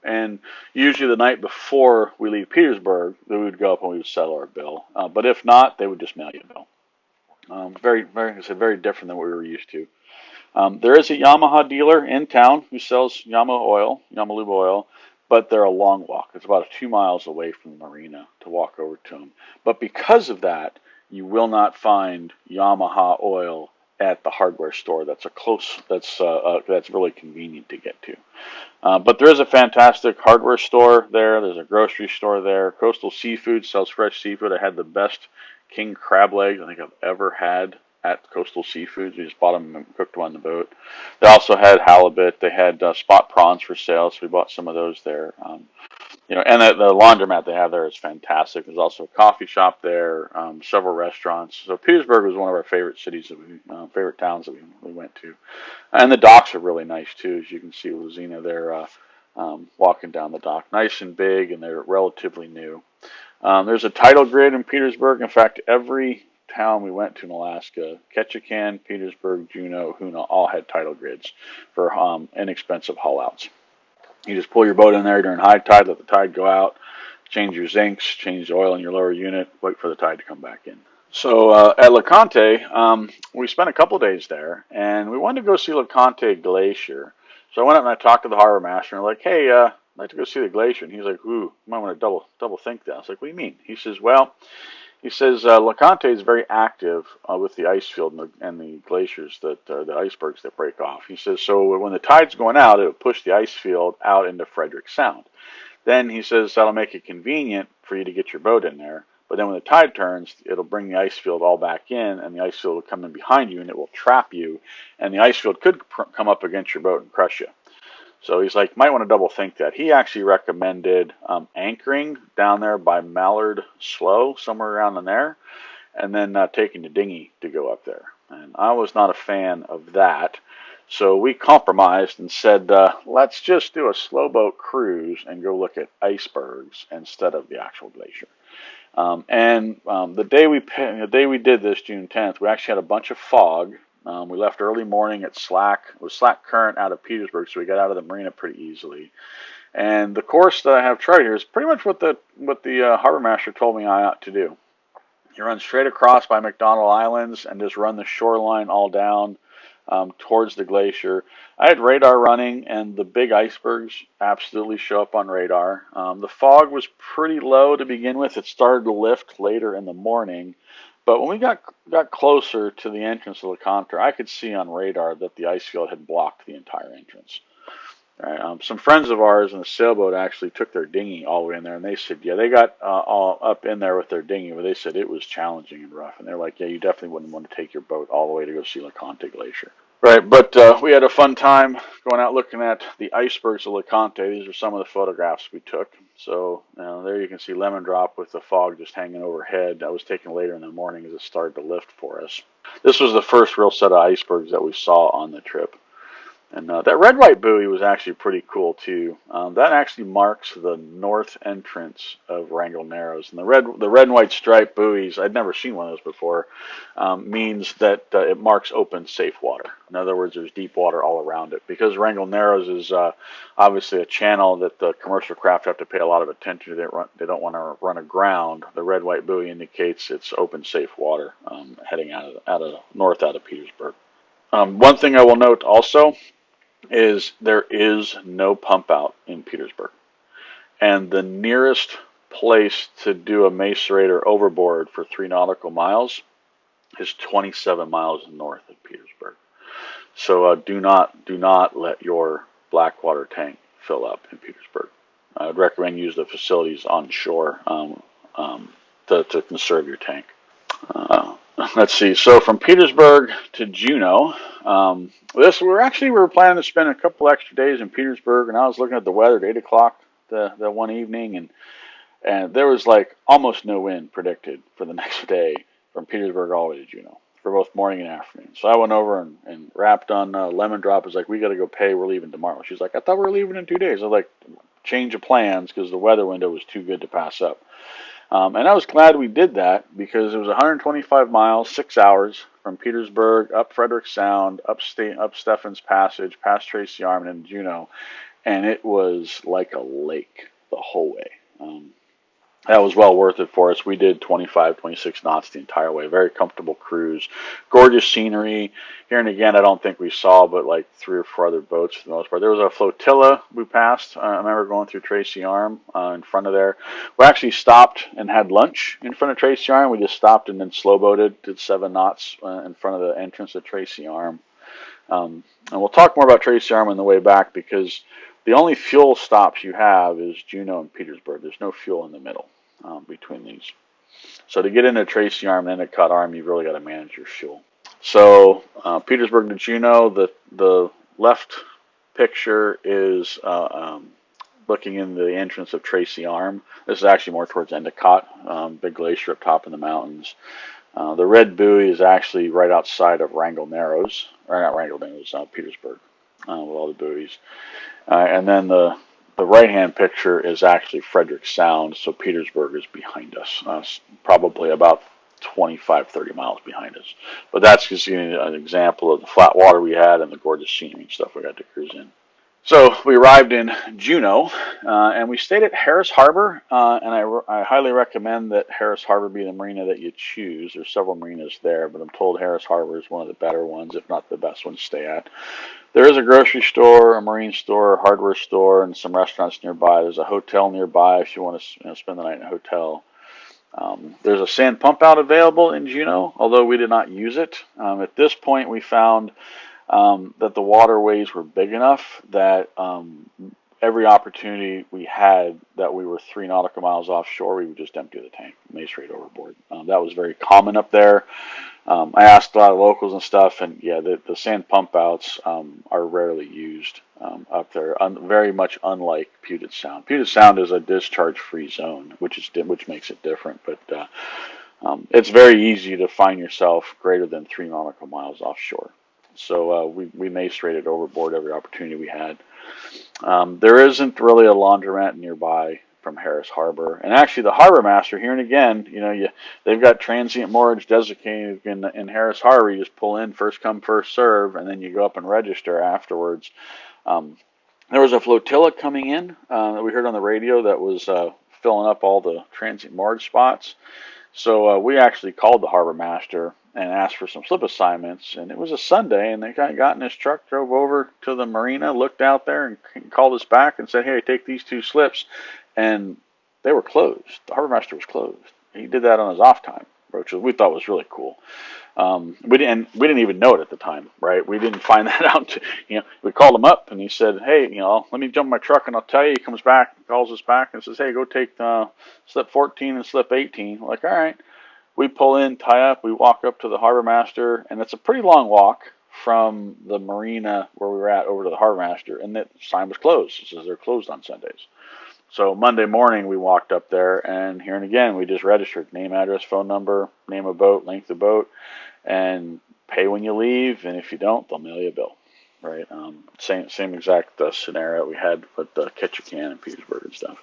And usually the night before we leave Petersburg, we would go up and we would settle our bill. But if not, they would just mail you a bill. Very different than what we were used to. There is a Yamaha dealer in town who sells Yamalube oil, but they're a long walk. It's about 2 miles away from the marina to walk over to them. But because of that, you will not find Yamaha oil at the hardware store. That's really convenient to get to. But there is a fantastic hardware store there. There's a grocery store there. Coastal Seafood sells fresh seafood. I had the best king crab legs I think I've ever had at Coastal Seafoods. We just bought them and cooked them on the boat. They also had halibut. They had spot prawns for sale, so we bought some of those there. And the laundromat they have there is fantastic. There's also a coffee shop there, several restaurants. So Petersburg was one of our favorite cities favorite towns that we went to. And the docks are really nice too, as you can see Luzina there walking down the dock. Nice and big, and they're relatively new. There's a title grid in Petersburg. In fact, every town we went to in Alaska, Ketchikan, Petersburg, Juneau, Hoonah, all had title grids for inexpensive haul outs. You just pull your boat in there during high tide, let the tide go out, change your zincs, change the oil in your lower unit, wait for the tide to come back in. So at LeConte, we spent a couple days there, and we wanted to go see LeConte Glacier. So I went up and I talked to the harbor master, and I'm like, hey, I'd like to go see the glacier. And he's like, ooh, you might want to double think that. I was like, what do you mean? He says, LeConte is very active with the ice field and the glaciers, the icebergs that break off. He says, so when the tide's going out, it will push the ice field out into Frederick Sound. Then he says that'll make it convenient for you to get your boat in there. But then when the tide turns, it'll bring the ice field all back in, and the ice field will come in behind you, and it will trap you, and the ice field could come up against your boat and crush you. So he's like, might want to double think that. He actually recommended anchoring down there by Mallard Slough, somewhere around in there, and then taking the dinghy to go up there. And I was not a fan of that. So we compromised and said, let's just do a slow boat cruise and go look at icebergs instead of the actual glacier. The day we did this, June 10th, we actually had a bunch of fog. We left early morning at slack. It was slack current out of Petersburg, so we got out of the marina pretty easily. And the course that I have charted here is pretty much what the harbor master told me I ought to do. You run straight across by McDonald Islands and just run the shoreline all down towards the glacier. I had radar running, and the big icebergs absolutely show up on radar. The fog was pretty low to begin with. It started to lift later in the morning. But when we got closer to the entrance of LeConte, I could see on radar that the ice field had blocked the entire entrance. Right. Some friends of ours in the sailboat actually took their dinghy all the way in there, and they said, yeah, they got all up in there with their dinghy, but they said it was challenging and rough. And they're like, yeah, you definitely wouldn't want to take your boat all the way to go see LeConte Glacier. Right, but we had a fun time going out looking at the icebergs of LeConte. These are some of the photographs we took. So there you can see Lemon Drop with the fog just hanging overhead. That was taken later in the morning as it started to lift for us. This was the first real set of icebergs that we saw on the trip. And that red-white buoy was actually pretty cool too. That actually marks the north entrance of Wrangell Narrows. And the red and white striped buoys, I'd never seen one of those before, means that it marks open, safe water. In other words, there's deep water all around it. Because Wrangell Narrows is obviously a channel that the commercial craft have to pay a lot of attention to. They don't want to run aground. The red-white buoy indicates it's open, safe water heading out of north out of Petersburg. One thing I will note also is there is no pump out in Petersburg. And the nearest place to do a macerator overboard for 3 nautical miles is 27 miles north of Petersburg. So do not let your blackwater tank fill up in Petersburg. I would recommend use the facilities on shore to conserve your tank. Let's see. So from Petersburg to Juneau, we were planning to spend a couple extra days in Petersburg, and I was looking at the weather at 8 o'clock the one evening, and there was like almost no wind predicted for the next day from Petersburg all the way to Juneau for both morning and afternoon. So I went over and rapped on Lemon Drop. I was like, we got to go pay. We're leaving tomorrow. She's like, I thought we were leaving in 2 days. I was like, change of plans because the weather window was too good to pass up. And I was glad we did that because it was 125 miles, 6 hours from Petersburg, up Frederick Sound, up Stephen's Passage, past Tracy Arm, and Juneau. And it was like a lake the whole way. That was well worth it for us. We did 25, 26 knots the entire way. Very comfortable cruise. Gorgeous scenery. Here and again, I don't think we saw but like 3 or 4 other boats for the most part. There was a flotilla we passed. I remember going through Tracy Arm in front of there. We actually stopped and had lunch in front of Tracy Arm. We just stopped and then slow boated, did 7 knots in front of the entrance of Tracy Arm. And we'll talk more about Tracy Arm on the way back because the only fuel stops you have is Juneau and Petersburg. There's no fuel in the middle between these. So to get into Tracy Arm and Endicott Arm, you've really got to manage your fuel. So Petersburg to Juneau, the left picture is looking in the entrance of Tracy Arm. This is actually more towards Endicott, big glacier up top in the mountains. The red buoy is actually right outside of Wrangell Narrows, or not Wrangell Narrows, Petersburg, with all the buoys. And then the right-hand picture is actually Frederick Sound, so Petersburg is behind us, probably about 25, 30 miles behind us. But that's just an example of the flat water we had and the gorgeous scenery and stuff we got to cruise in. So we arrived in Juneau, and we stayed at Harris Harbor, and I highly recommend that Harris Harbor be the marina that you choose. There's several marinas there, but I'm told Harris Harbor is one of the better ones, if not the best one to stay at. There is a grocery store, a marine store, a hardware store, and some restaurants nearby. There's a hotel nearby if you want to spend the night in a hotel. There's a sand pump out available in Juneau, although we did not use it. At this point, we found that the waterways were big enough that every opportunity we had that we were 3 nautical miles offshore, we would just empty the tank, macerate overboard. That was very common up there. I asked a lot of locals and stuff, and yeah, the sand pump outs are rarely used up there. Very much unlike Puget Sound. Puget Sound is a discharge-free zone, which makes it different. But it's very easy to find yourself greater than 3 nautical miles offshore. So we macerated overboard every opportunity we had. There isn't really a laundromat nearby from Harris Harbor, and actually the harbor master here and again, they've got transient moorage designated in Harris Harbor. You just pull in, first come first serve, and then you go up and register afterwards. There was a flotilla coming in that we heard on the radio that was filling up all the transient moorage spots. So we actually called the harbor master and asked for some slip assignments, and it was a Sunday, and the guy got in his truck, drove over to the marina, looked out there, and called us back and said, "Hey, take these 2 slips," and they were closed. The harbor master was closed. He did that on his off time, which we thought was really cool. We didn't even know it at the time, right? We didn't find that out. We called him up, and he said, "Hey, let me jump in my truck and I'll tell you." He comes back, calls us back, and says, "Hey, go take slip 14 and slip 18." We're like, all right. We pull in, tie up, we walk up to the harbor master, and it's a pretty long walk from the marina where we were at over to the harbor master, and the sign was closed. It says they're closed on Sundays. So Monday morning we walked up there, and here and again we just registered name, address, phone number, name of boat, length of boat, and pay when you leave, and if you don't, they'll mail you a bill. Right? Same exact scenario we had with Ketchikan and Petersburg and stuff.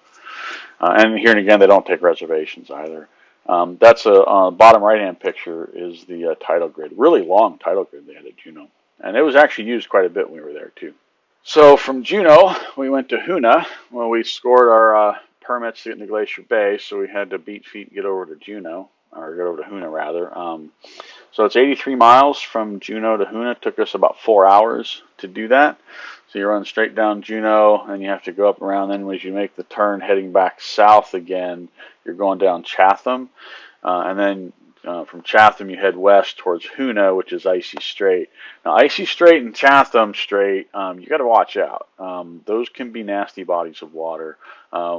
And here and again they don't take reservations either. That's bottom right-hand picture is the title grid. Really long title grid they had at Juneau. And it was actually used quite a bit when we were there, too. So from Juneau, we went to Hoonah. Well, we scored our permits to get into Glacier Bay, so we had to beat feet and get over to Juneau, or get over to Hoonah, rather. So it's 83 miles from Juneau to Hoonah. It took us about 4 hours to do that. So you run straight down Juneau, and you have to go up and around. Then as you make the turn heading back south again, you're going down Chatham. And then from Chatham, you head west towards Hoonah, which is Icy Strait. Now, Icy Strait and Chatham Strait, you got to watch out. Those can be nasty bodies of water.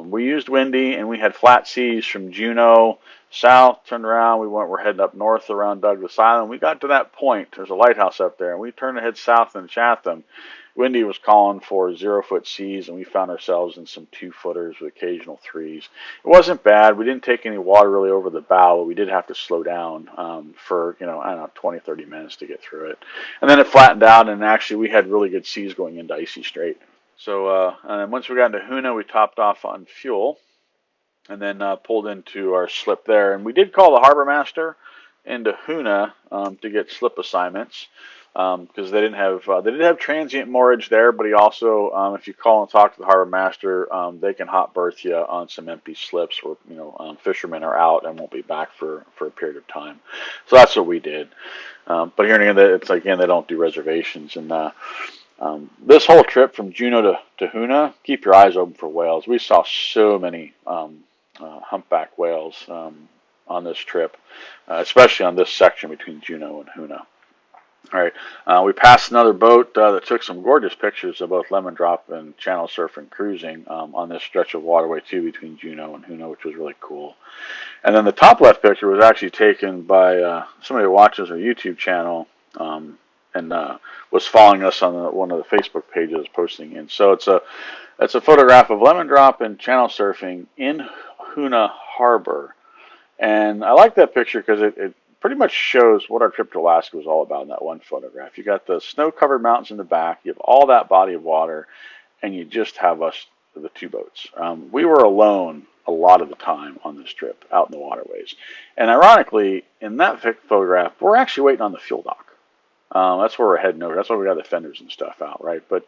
We used windy, and we had flat seas from Juneau south, turned around, we're heading up north around Douglas Island. We got to that point, there's a lighthouse up there, and we turned to head south in Chatham. Windy was calling for 0-foot seas, and we found ourselves in some 2-footers with occasional 3s. It wasn't bad. We didn't take any water really over the bow, but we did have to slow down for, I don't know, 20, 30 minutes to get through it. And then it flattened out, and actually we had really good seas going into Icy Strait. So and then once we got into Hoonah, we topped off on fuel, and then pulled into our slip there. And we did call the harbor master into Hoonah to get slip assignments. Because they did have transient moorage there, but he also, if you call and talk to the harbor master, they can hot berth you on some empty slips where fishermen are out and won't be back for a period of time. So that's what we did. But here again, they don't do reservations. And this whole trip from Juneau to Hoonah, keep your eyes open for whales. We saw so many humpback whales on this trip, especially on this section between Juneau and Hoonah. All right, we passed another boat that took some gorgeous pictures of both lemon drop and channel surf and cruising on this stretch of waterway too between Juneau and Hoonah, which was really cool. And then the top left picture was actually taken by somebody who watches our YouTube channel and was following us on one of the Facebook pages posting in. So it's a photograph of lemon drop and channel surfing in Hoonah Harbor, and I like that picture because it pretty much shows what our trip to Alaska was all about in that one photograph. You got the snow-covered mountains in the back, you have all that body of water, and you just have us, the 2 boats. We were alone a lot of the time on this trip, out in the waterways. And ironically, in that photograph, we're actually waiting on the fuel dock. That's where we're heading over. That's why we got the fenders and stuff out, right? But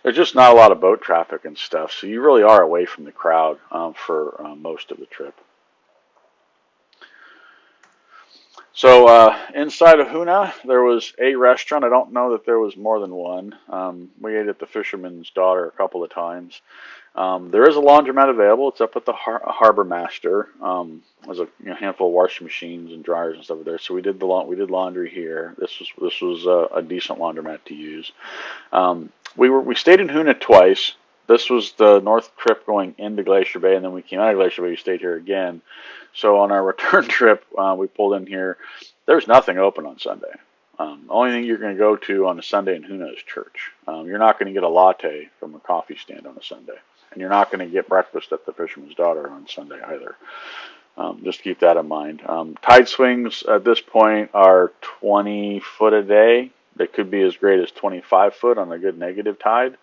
there's just not a lot of boat traffic and stuff, so you really are away from the crowd for most of the trip. So inside of Hoonah, there was a restaurant. I don't know that there was more than one. We ate at the Fisherman's Daughter a couple of times. There is a laundromat available. It's up at the Harbor Master. There's a handful of washing machines and dryers and stuff there. So we did laundry here. This was a decent laundromat to use. We stayed in Hoonah twice. This was the north trip going into Glacier Bay, and then we came out of Glacier Bay. We stayed here again. So on our return trip, we pulled in here, there's nothing open on Sunday. The only thing you're going to go to on a Sunday in Hoonah is church. You're not going to get a latte from a coffee stand on a Sunday. And you're not going to get breakfast at the Fisherman's Daughter on Sunday either. Just keep that in mind. Tide swings at this point are 20 foot a day. They could be as great as 25 foot on a good negative tide.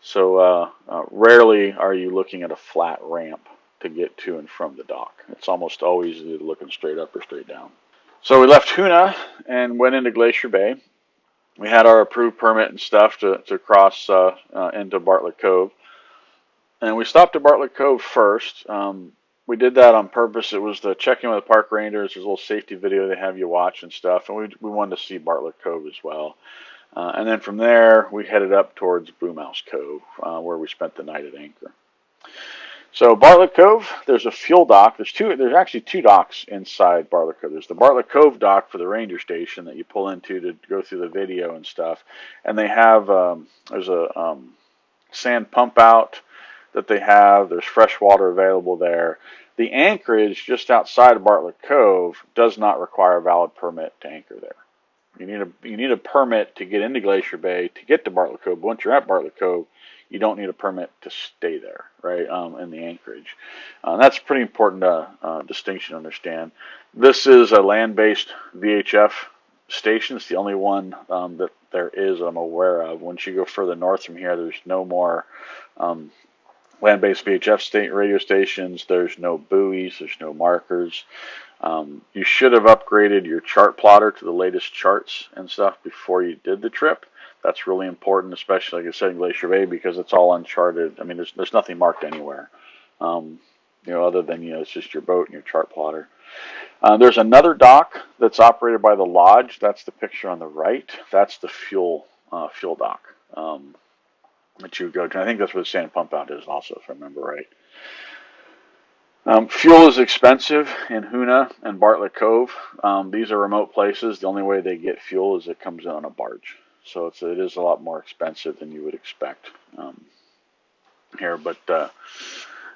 So rarely are you looking at a flat ramp to get to and from the dock. It's almost always either looking straight up or straight down. So we left Hoonah and went into Glacier Bay. We had our approved permit and stuff to cross into Bartlett Cove. And we stopped at Bartlett Cove first. We did that on purpose. It was the check-in with the park rangers. There's a little safety video they have you watch and stuff. And we wanted to see Bartlett Cove as well. And then from there, we headed up towards Mouse Cove, where we spent the night at anchor. So Bartlett Cove, there's a fuel dock. There's actually two docks inside Bartlett Cove. There's the Bartlett Cove dock for the ranger station that you pull into to go through the video and stuff. And they have, there's a sand pump out that they have. There's fresh water available there. The anchorage just outside of Bartlett Cove does not require a valid permit to anchor there. You need a permit to get into Glacier Bay to get to Bartlett Cove. But once you're at Bartlett Cove, you don't need a permit to stay there, right, in the anchorage. That's a pretty important distinction to understand. This is a land-based VHF station. It's the only one that there is I'm aware of. Once you go further north from here, there's no more land-based VHF radio stations. There's no buoys. There's no markers. You should have upgraded your chart plotter to the latest charts and stuff before you did the trip. That's really important, especially, like I said, in Glacier Bay, because it's all uncharted. I mean, there's nothing marked anywhere, other than, it's just your boat and your chart plotter. There's another dock that's operated by the lodge. That's the picture on the right. That's the fuel dock that you would go to. I think that's where the sand pump out is also, if I remember right. Fuel is expensive in Hoonah and Bartlett Cove. These are remote places. The only way they get fuel is it comes in on a barge. So it is a lot more expensive than you would expect here.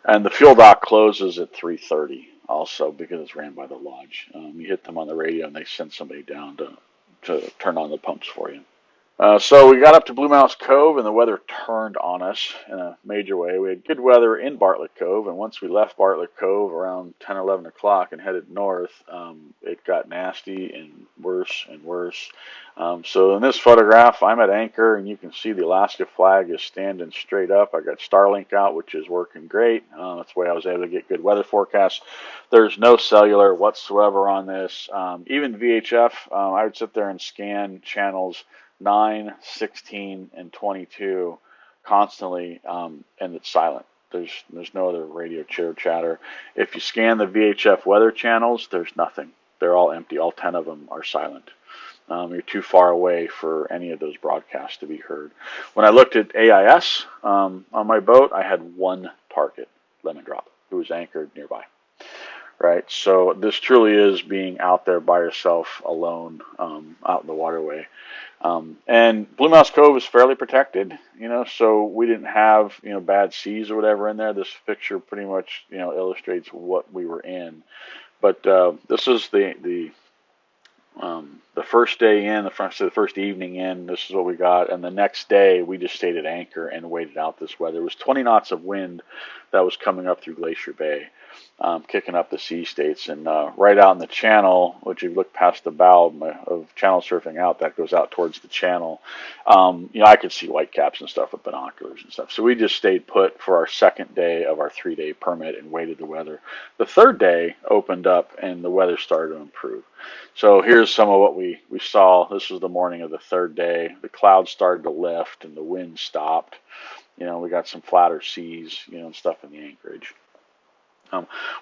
And the fuel dock closes at 3:30 also because it's ran by the lodge. You hit them on the radio and they send somebody down to turn on the pumps for you. So we got up to Mouse Cove and the weather turned on us in a major way. We had good weather in Bartlett Cove, and once we left Bartlett Cove around 10 or 11 o'clock and headed north, it got nasty and worse and worse. So in this photograph, I'm at anchor, and you can see the Alaska flag is standing straight up. I got Starlink out, which is working great. That's the way I was able to get good weather forecasts. There's no cellular whatsoever on this. Even VHF, I would sit there and scan channels 9, 16, and 22 constantly, and it's silent. There's no other radio chatter. If you scan the VHF weather channels, there's nothing. They're all empty. All 10 of them are silent. You're too far away for any of those broadcasts to be heard. When I looked at AIS on my boat, I had one target, Lemon Drop, who was anchored nearby. Right, so this truly is being out there by yourself, alone, out in the waterway. And Mouse Cove is fairly protected, so we didn't have, bad seas or whatever in there. This picture pretty much, illustrates what we were in. But this is the first day in, the first evening in. This is what we got, and the next day we just stayed at anchor and waited out this weather. It was 20 knots of wind that was coming up through Glacier Bay, kicking up the sea states, and right out in the channel, which you look past the bow of channel surfing out, that goes out towards the channel. I could see whitecaps and stuff with binoculars and stuff. So we just stayed put for our second day of our 3-day permit and waited the weather. The third day opened up and the weather started to improve. So here's some of what we saw. This was the morning of the third day. The clouds started to lift and the wind stopped. We got some flatter seas, and stuff in the anchorage.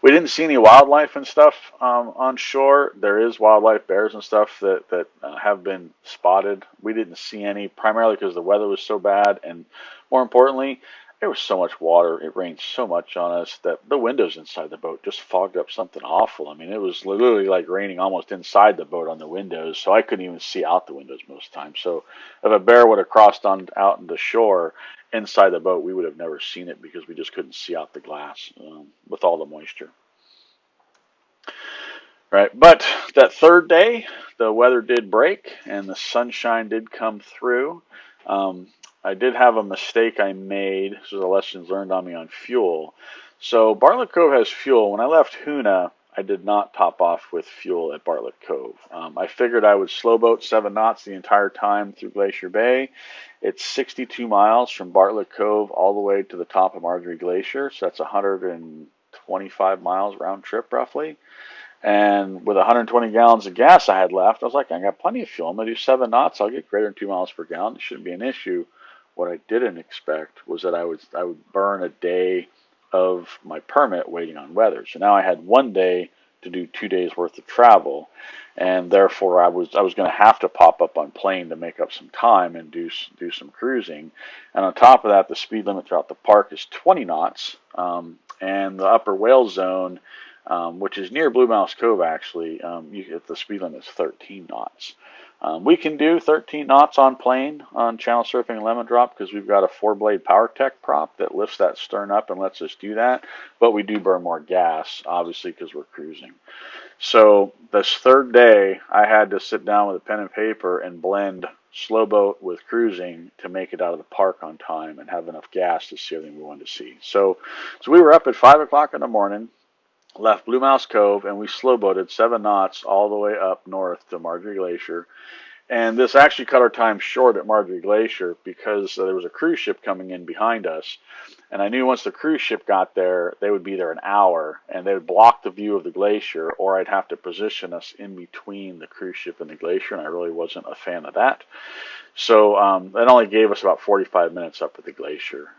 We didn't see any wildlife and stuff on shore. There is wildlife, bears and stuff that have been spotted. We didn't see any, primarily because the weather was so bad, and more importantly, there was so much water. It rained so much on us that the windows inside the boat just fogged up something awful. I mean, it was literally like raining almost inside the boat on the windows, so I couldn't even see out the windows most times. So if a bear would have crossed out into shore inside the boat, we would have never seen it because we just couldn't see out the glass with all the moisture. Right, but that third day, the weather did break and the sunshine did come through. Um, I did have a mistake I made. This is a lesson learned on me on fuel. So Bartlett Cove has fuel. When I left Hoonah, I did not top off with fuel at Bartlett Cove. I figured I would slow boat 7 knots the entire time through Glacier Bay. It's 62 miles from Bartlett Cove all the way to the top of Margerie Glacier, so that's 125 miles round trip roughly. And with 120 gallons of gas I had left, I was like, I got plenty of fuel. I'm going to do 7 knots. I'll get greater than 2 miles per gallon. It shouldn't be an issue. What I didn't expect was that I would burn a day of my permit waiting on weather. So now I had 1 day to do 2 days worth of travel, and therefore I was going to have to pop up on plane to make up some time and do some cruising. And on top of that, the speed limit throughout the park is 20 knots, and the upper whale zone, which is near Blue Mouse Cove, actually, the speed limit is 13 knots. We can do 13 knots on plane on channel surfing and lemon drop because we've got a 4-blade PowerTech prop that lifts that stern up and lets us do that. But we do burn more gas, obviously, because we're cruising. So this third day, I had to sit down with a pen and paper and blend slow boat with cruising to make it out of the park on time and have enough gas to see everything we wanted to see. So we were up at 5 o'clock in the morning, left Blue Mouse Cove, and we slow boated 7 knots all the way up north to Margerie Glacier. And this actually cut our time short at Margerie Glacier because there was a cruise ship coming in behind us. And I knew once the cruise ship got there, they would be there an hour, and they would block the view of the glacier, or I'd have to position us in between the cruise ship and the glacier, and I really wasn't a fan of that. So that only gave us about 45 minutes up at the glacier.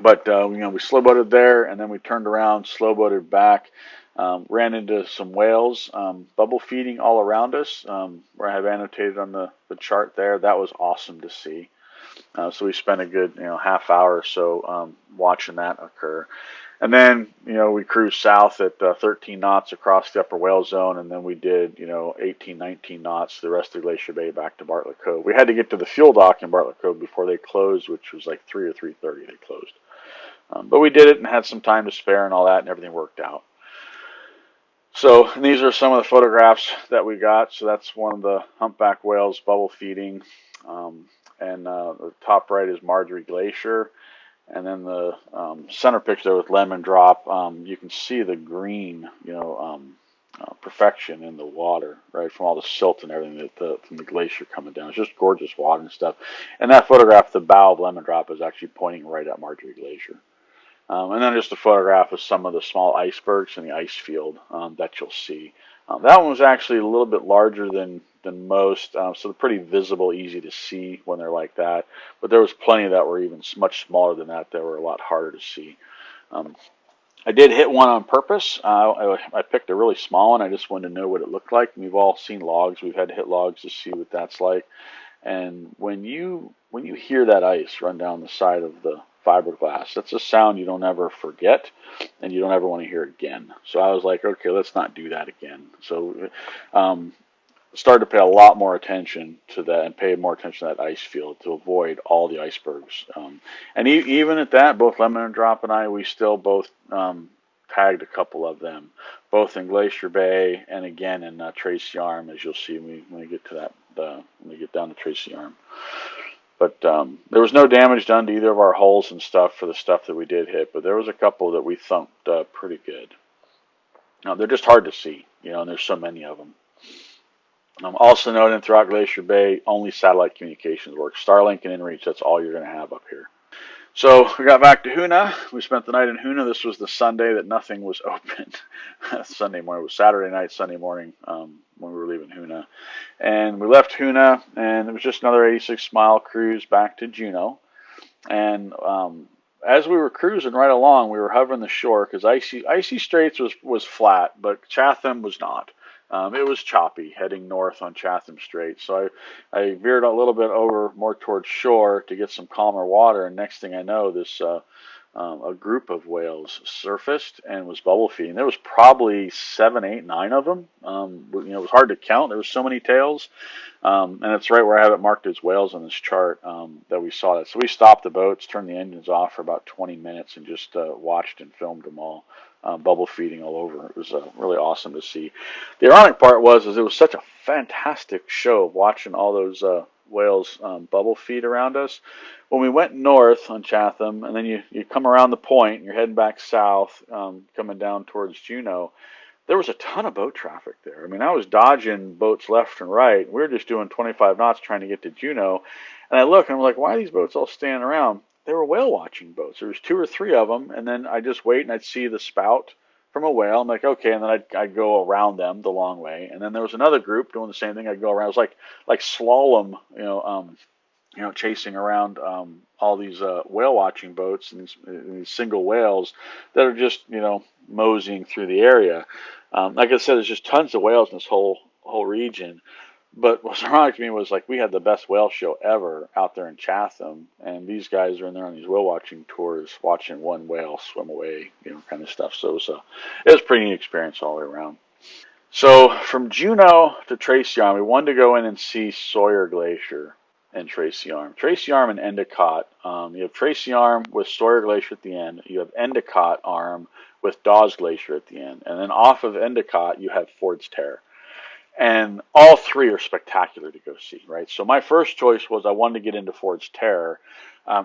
But we slow boated there, and then we turned around, slow boated back, ran into some whales, bubble feeding all around us, where I have annotated on the chart there. That was awesome to see. So we spent a good half hour or so watching that occur. And then we cruised south at 13 knots across the upper whale zone, and then we did 18, 19 knots the rest of Glacier Bay back to Bartlett Cove. We had to get to the fuel dock in Bartlett Cove before they closed, which was like 3 or 3:30 they closed. But we did it and had some time to spare and all that, and everything worked out. So these are some of the photographs that we got. So that's one of the humpback whales bubble feeding. And the top right is Margerie Glacier. And then the center picture with lemon drop, you can see the green, perfection in the water, right, from all the silt and everything from the glacier coming down. It's just gorgeous water and stuff. And that photograph, the bow of lemon drop, is actually pointing right at Margerie Glacier. And then just a photograph of some of the small icebergs in the ice field that you'll see. That one was actually a little bit larger than most, so they're pretty visible, easy to see when they're like that. But there was plenty that were even much smaller than that were a lot harder to see. I did hit one on purpose. I picked a really small one. I just wanted to know what it looked like. And we've all seen logs. We've had to hit logs to see what that's like. And when you hear that ice run down the side of the fiberglass, that's a sound you don't ever forget, and you don't ever want to hear again. So I was like, okay, let's not do that again. So started to pay a lot more attention to that and pay more attention to that ice field to avoid all the icebergs. And even at that, both Lemon and Drop and I, we still both tagged a couple of them, both in Glacier Bay and again in Tracy Arm, as you'll see when we get to that, when we get down to Tracy Arm. But there was no damage done to either of our holes and stuff for the stuff that we did hit, but there was a couple that we thumped pretty good. Now, they're just hard to see, and there's so many of them. Also noted throughout Glacier Bay, only satellite communications work. Starlink and inReach, that's all you're going to have up here. So we got back to Hoonah. We spent the night in Hoonah. This was the Sunday that nothing was open. Sunday morning. It was Saturday night, Sunday morning when we were leaving Hoonah. And we left Hoonah, and it was just another 86-mile cruise back to Juneau. And as we were cruising right along, we were hovering the shore because Icy Straits was flat, but Chatham was not. It was choppy heading north on Chatham Strait. So I veered a little bit over more towards shore to get some calmer water. And next thing I know, this a group of whales surfaced and was bubble feeding. There was probably 7, 8, 9 of them. It was hard to count. There was so many tails. And it's right where I have it marked as whales on this chart that we saw that. So we stopped the boats, turned the engines off for about 20 minutes, and just watched and filmed them all, bubble feeding all over. It was really awesome to see. The ironic part was it was such a fantastic show watching all those whales bubble feed around us. When we went north on Chatham, and then you come around the point, and you're heading back south, coming down towards Juneau, there was a ton of boat traffic there. I mean, I was dodging boats left and right. We were just doing 25 knots trying to get to Juneau. And I look and I'm like, why are these boats all standing around? They were whale watching boats. There was 2 or 3 of them. And then I just wait and I'd see the spout from a whale. I'm like, okay. And then I'd go around them the long way. And then there was another group doing the same thing. I'd go around. It was like slalom, chasing around all these whale watching boats and these single whales that are just, moseying through the area. Like I said, there's just tons of whales in this whole region. But what's ironic to me was like we had the best whale show ever out there in Chatham, and these guys are in there on these whale watching tours, watching one whale swim away, kind of stuff. So it was a pretty neat experience all the way around. So from Juneau to Tracy Arm, we wanted to go in and see Sawyer Glacier and Tracy Arm. Tracy Arm and Endicott. You have Tracy Arm with Sawyer Glacier at the end. You have Endicott Arm with Dawes Glacier at the end. And then off of Endicott, you have Ford's Terror. And all 3 are spectacular to go see, right? So my first choice was I wanted to get into Ford's Terror.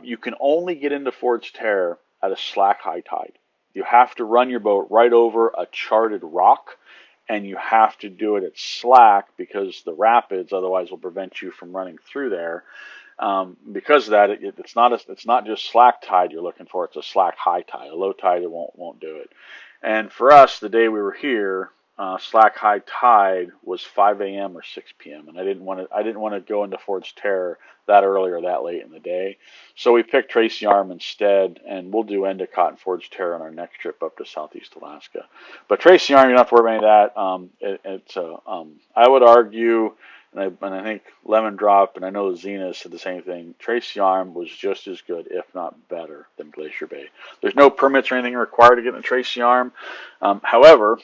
You can only get into Ford's Terror at a slack high tide. You have to run your boat right over a charted rock, and you have to do it at slack because the rapids otherwise will prevent you from running through there. Because of that, it's not just slack tide you're looking for; it's a slack high tide. A low tide won't do it. And for us, the day we were here, slack high tide was 5 a.m. or 6 p.m. and I didn't want to go into Ford's Terror that early or that late in the day, so we picked Tracy Arm instead, and we'll do Endicott and Ford's Terror on our next trip up to Southeast Alaska. But Tracy Arm, you don't have to worry about any of that. I would argue, and I think Lemon Drop, and I know Xena said the same thing, Tracy Arm was just as good, if not better, than Glacier Bay. There's no permits or anything required to get in Tracy Arm. However,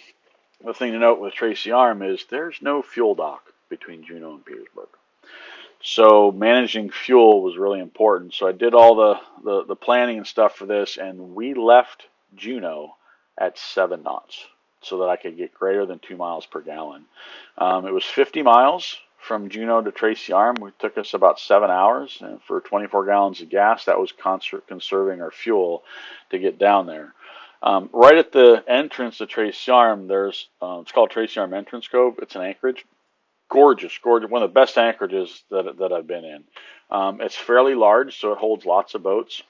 the thing to note with Tracy Arm is there's no fuel dock between Juneau and Petersburg. So managing fuel was really important. So I did all the planning and stuff for this, and we left Juneau at 7 knots so that I could get greater than 2 miles per gallon. It was 50 miles from Juneau to Tracy Arm. It took us about 7 hours, and for 24 gallons of gas, that was conserving our fuel to get down there. Right at the entrance to Tracy Arm, there's it's called Tracy Arm Entrance Cove. It's an anchorage. Gorgeous, gorgeous. One of the best anchorages that I've been in. It's fairly large, so it holds lots of boats.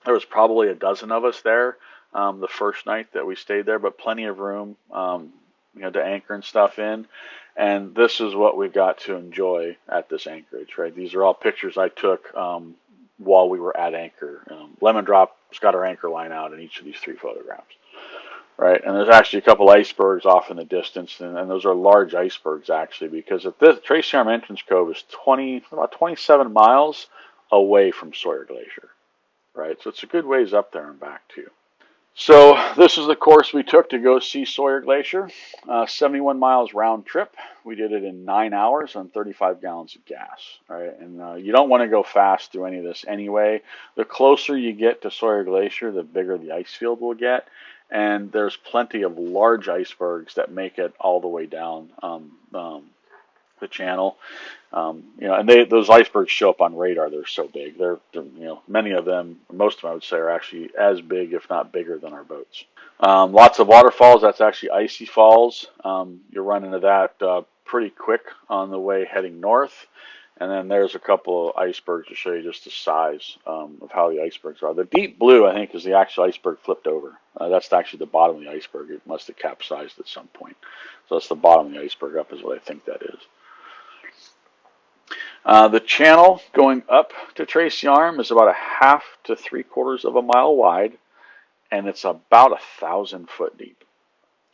There was probably a dozen of us there the first night that we stayed there, but plenty of room, to anchor and stuff in. And this is what we got to enjoy at this anchorage, right? These are all pictures I took while we were at anchor. Lemon Drop's got our anchor line out in each of these 3 photographs. Right, and there's actually a couple icebergs off in the distance, and those are large icebergs actually, because at this Tracy Arm Entrance Cove is about 27 miles away from Sawyer Glacier, right? So it's a good ways up there and back too. So this is the course we took to go see Sawyer Glacier, 71 miles round trip. We did it in 9 hours on 35 gallons of gas, right? And you don't want to go fast through any of this anyway. The closer you get to Sawyer Glacier, the bigger the ice field will get. And there's plenty of large icebergs that make it all the way down the channel. And those icebergs show up on radar. They're so big. They're many of them, most of them I would say, are actually as big, if not bigger, than our boats. Lots of waterfalls. That's actually Icy Falls. You'll run into that pretty quick on the way heading north. And then there's a couple of icebergs to show you just the size of how the icebergs are. The deep blue, I think, is the actual iceberg flipped over. That's actually the bottom of the iceberg. It must have capsized at some point. So that's the bottom of the iceberg up is what I think that is. The channel going up to Tracy Arm is about 1/2 to 3/4 of a mile wide, and it's about 1,000 foot deep.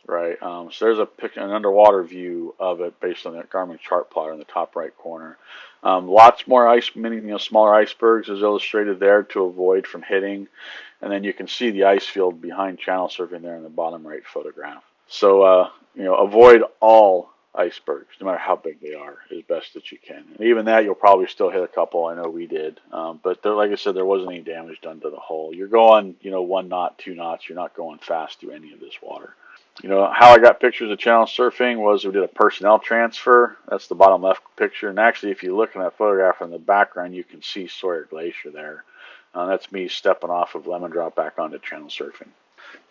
right? So there's an underwater view of it based on that Garmin chart plotter in the top right corner. Lots more ice, many smaller icebergs is illustrated there to avoid from hitting, and then you can see the ice field behind channel surfing there in the bottom right photograph. So avoid all icebergs, no matter how big they are, as best that you can. And even that, you'll probably still hit a couple. I know we did, but there, like I said, there wasn't any damage done to the hull. You're going, 1 knot, 2 knots. You're not going fast through any of this water. How I got pictures of channel surfing was we did a personnel transfer. That's the bottom left picture. And actually, if you look in that photograph in the background, you can see Sawyer Glacier there. That's me stepping off of Lemon Drop back onto channel surfing.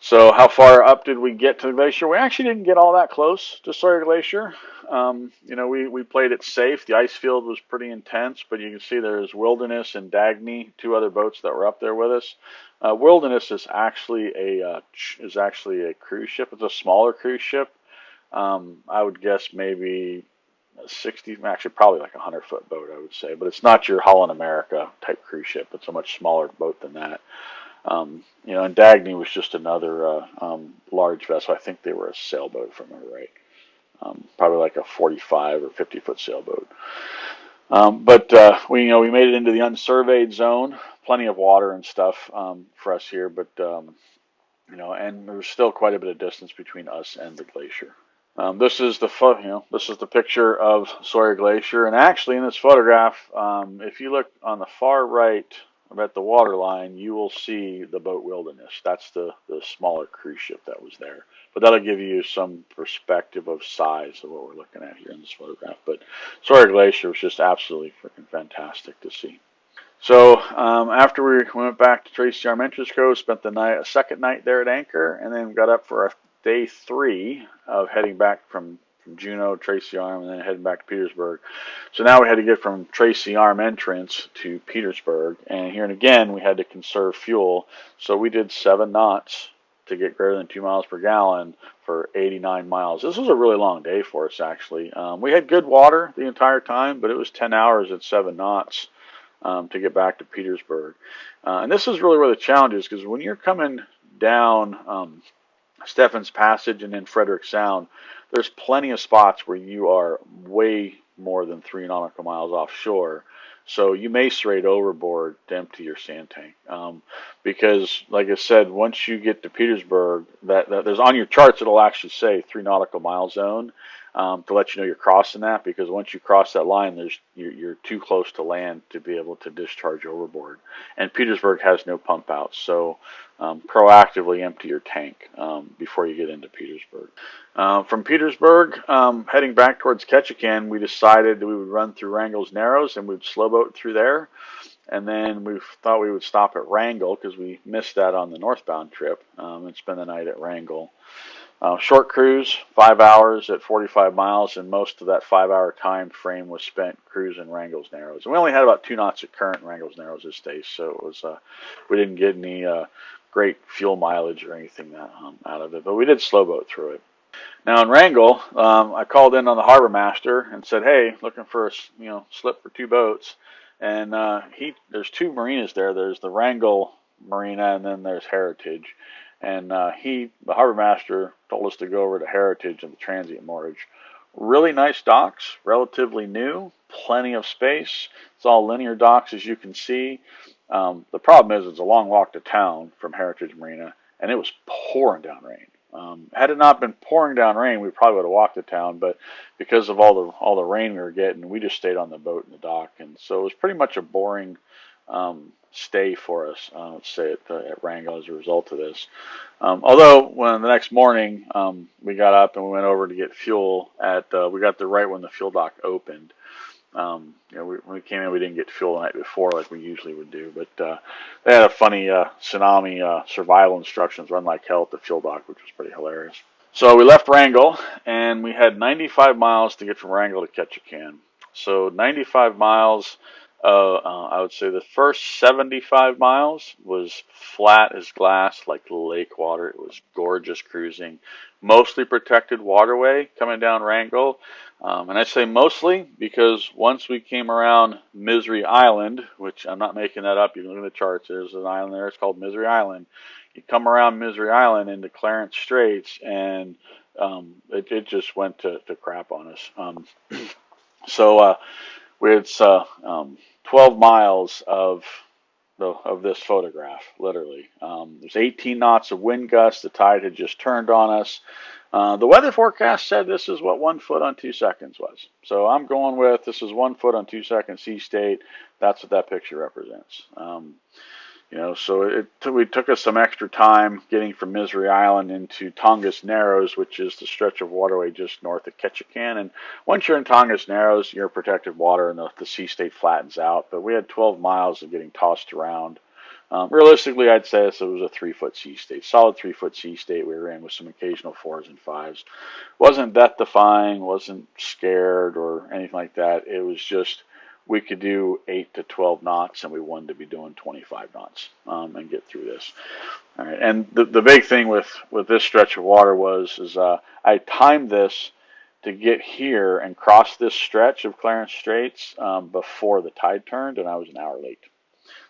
So how far up did we get to the glacier? We actually didn't get all that close to Sawyer Glacier. We played it safe. The ice field was pretty intense, but you can see there's Wilderness and Dagny, 2 other boats that were up there with us. Wilderness is actually a cruise ship. It's a smaller cruise ship. I would guess maybe 60, actually probably like a 100-foot boat, I would say. But it's not your Holland America type cruise ship. It's a much smaller boat than that. And Dagny was just another large vessel. I think they were a sailboat, if I remember right. Probably like a 45 or 50-foot sailboat. But we made it into the unsurveyed zone. Plenty of water and stuff for us here, but and there was still quite a bit of distance between us and the glacier. This is the picture of Sawyer Glacier, and actually in this photograph, if you look on the far right at the water line, you will see the boat Wilderness. That's the smaller cruise ship that was there. But that'll give you some perspective of size of what we're looking at here in this photograph. But Sawyer Glacier was just absolutely freaking fantastic to see. So after we went back to Tracy Arm Entrance Cove, spent a second night there at anchor, and then got up for day 3 of heading back from Juneau, Tracy Arm, and then heading back to Petersburg. So now we had to get from Tracy Arm Entrance to Petersburg, and here and again we had to conserve fuel. So we did 7 knots to get greater than 2 miles per gallon for 89 miles. This was a really long day for us, actually. We had good water the entire time, but it was 10 hours at 7 knots to get back to Petersburg. And this is really where the challenge is, because when you're coming down Stephen's Passage and then Frederick Sound, there's plenty of spots where you are way more than 3 nautical miles offshore. So you may straight overboard to empty your sand tank. Because, like I said, once you get to Petersburg, that there's on your charts, it'll actually say 3 nautical mile zone to let you know you're crossing that. Because once you cross that line, you're too close to land to be able to discharge overboard. And Petersburg has no pump outs, so proactively empty your tank before you get into Petersburg. From Petersburg, heading back towards Ketchikan, we decided that we would run through Wrangell Narrows and we'd slow boat through there. And then we thought we would stop at Wrangell because we missed that on the northbound trip and spend the night at Wrangell. Short cruise, 5 hours at 45 miles, and most of that 5-hour time frame was spent cruising Wrangell Narrows. And we only had about 2 knots of current in Wrangell Narrows this day, so it was we didn't get any great fuel mileage or anything out of it, but we did slow boat through it. Now in Wrangell, I called in on the harbor master and said, "Hey, looking for a slip for 2 boats." And there's 2 marinas there. There's the Wrangell Marina, and then there's Heritage. And the harbor master told us to go over to Heritage and the transient moorage. Really nice docks, relatively new, plenty of space. It's all linear docks, as you can see. The problem is it's a long walk to town from Heritage Marina, and it was pouring down rain. Had it not been pouring down rain, we probably would have walked to town, but because of all the rain we were getting, we just stayed on the boat in the dock, and so it was pretty much a boring stay for us, let's say, at Wrangell as a result of this. Although when the next morning we got up and we went over to get fuel we got there right when the fuel dock opened. When we came in, we didn't get fuel the night before like we usually would do, but they had a funny tsunami survival instructions run like hell at the fuel dock, which was pretty hilarious. So we left Wrangell, and we had 95 miles to get from Wrangell to Ketchikan. So 95 miles, I would say the first 75 miles was flat as glass, like lake water. It was gorgeous cruising. Mostly protected waterway coming down Wrangell. And I say mostly because once we came around Misery Island, which I'm not making that up, you can look at the charts, there's an island there, it's called Misery Island. you come around Misery Island into Clarence Straits, and it just went to crap on us. So we had 12 miles of this photograph, literally. There's 18 knots of wind gusts. The tide had just turned on us. The weather forecast said this is what 1 foot on 2 seconds was. So I'm going with this is 1 foot on 2 seconds sea state. That's what that picture represents. So we took us some extra time getting from Misery Island into Tongass Narrows, which is the stretch of waterway just north of Ketchikan. And once you're in Tongass Narrows, you're in protected water and the sea state flattens out. But we had 12 miles of getting tossed around. Realistically, I'd say this was a 3 foot sea state, solid 3 foot sea state we were in with some occasional 4s and 5s. Wasn't death defying, wasn't scared or anything like that. It was just we could do 8 to 12 knots, and we wanted to be doing 25 knots and get through this. All right, and the big thing with this stretch of water is I timed this to get here and cross this stretch of Clarence Straits before the tide turned, and I was an hour late.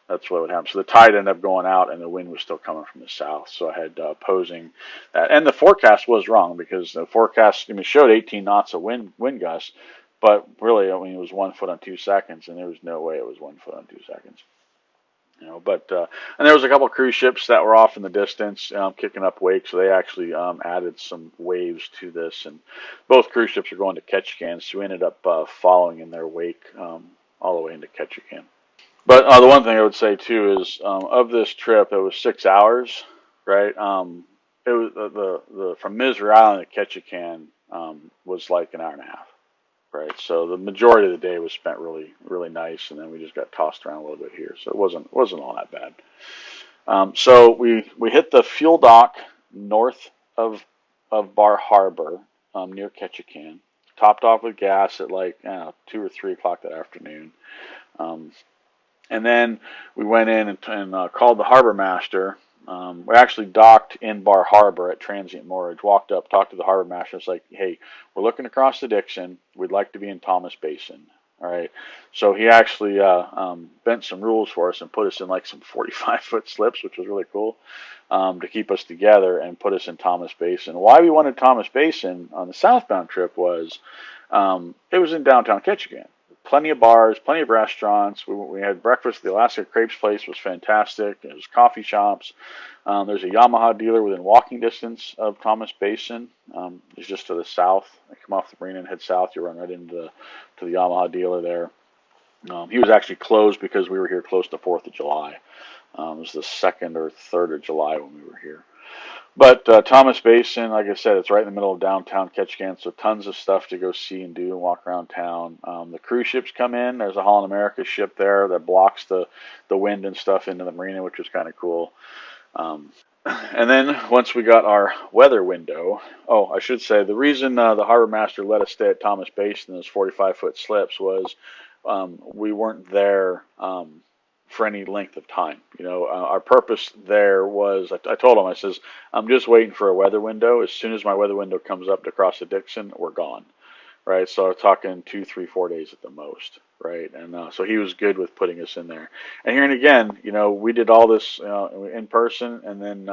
That's what would happen. So the tide ended up going out, and the wind was still coming from the south. So I had opposing that, and the forecast was wrong because the forecast showed 18 knots of wind gusts. But really, it was 1 foot on 2 seconds, and there was no way it was 1 foot on 2 seconds. And there was a couple of cruise ships that were off in the distance, kicking up wake, so they actually added some waves to this. And both cruise ships are going to Ketchikan, so we ended up following in their wake all the way into Ketchikan. But the one thing I would say too is of this trip, it was 6 hours, right? It was the from Misery Island to Ketchikan was like an hour and a half. Right, so the majority of the day was spent really, really nice, and then we just got tossed around a little bit here, so it wasn't all that bad. So we hit the fuel dock north of Bar Harbor near Ketchikan. Topped off with gas at like 2 or 3 o'clock that afternoon, and then we went in and called the harbor master. We actually docked in Bar Harbor at Transient Moorage, walked up, talked to the harbor master. It's like, hey, we're looking across the Dixon. We'd like to be in Thomas Basin. All right. So he actually bent some rules for us and put us in like some 45-foot slips, which was really cool, to keep us together and put us in Thomas Basin. Why we wanted Thomas Basin on the southbound trip was it was in downtown Ketchikan. Plenty of bars, plenty of restaurants. We had breakfast. The Alaska Crepes place was fantastic. There's coffee shops. There's a Yamaha dealer within walking distance of Thomas Basin. It's just to the south. I come off the marina and head south. You run right into the Yamaha dealer there. He was actually closed because we were here close to 4th of July. It was the 2nd or 3rd of July when we were here. But Thomas Basin, like I said, it's right in the middle of downtown Ketchikan, so tons of stuff to go see and do and walk around town. The cruise ships come in. There's a Holland America ship there that blocks the wind and stuff into the marina, which was kind of cool. And then once we got our weather window, I should say the reason the harbor master let us stay at Thomas Basin in those 45-foot slips was we weren't there for any length of time. Our purpose there was, I told him, I says, I'm just waiting for a weather window. As soon as my weather window comes up to cross the Dixon, we're gone. Right. So we're talking 2, 3, 4 days at the most. Right. And so he was good with putting us in there. And here and again, we did all this in person, and then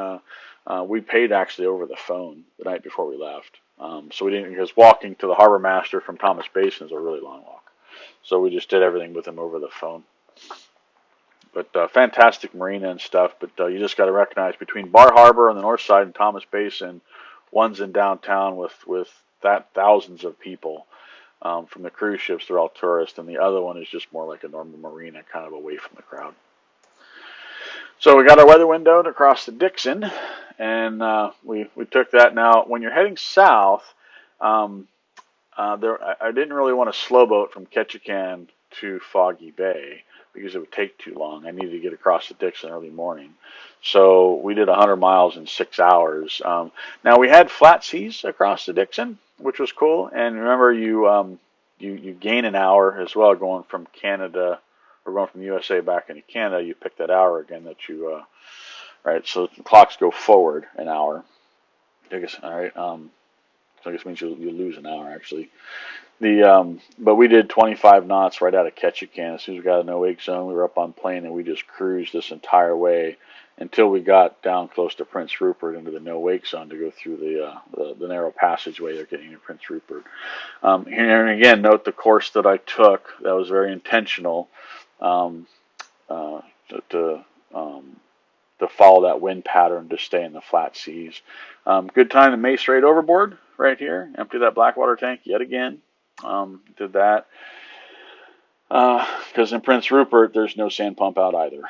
we paid actually over the phone the night before we left. So we didn't, because walking to the harbor master from Thomas Basin is a really long walk. So we just did everything with him over the phone. But fantastic marina and stuff. But you just got to recognize between Bar Harbor on the north side and Thomas Basin, one's in downtown with that thousands of people from the cruise ships. They're all tourists, and the other one is just more like a normal marina, kind of away from the crowd. So we got our weather window to cross the Dixon, and we took that. Now, when you're heading south, I didn't really want to slow boat from Ketchikan to Foggy Bay, because it would take too long. I needed to get across the Dixon early morning. So we did 100 miles in 6 hours. Now we had flat seas across the Dixon, which was cool. And remember, you gain an hour as well going from Canada, or going from the USA back into Canada. You pick that hour again that you, right? So the clocks go forward an hour. I guess, all right. So I guess it means you lose an hour actually. But we did 25 knots right out of Ketchikan. As soon as we got a no-wake zone, we were up on plane, and we just cruised this entire way until we got down close to Prince Rupert into the no wake zone to go through the narrow passageway they're getting to Prince Rupert. Here and again, note the course that I took. That was very intentional um, to follow that wind pattern to stay in the flat seas. Good time to mace right overboard right here. Empty that blackwater tank yet again. Did that. Because in Prince Rupert, there's no sand pump out either.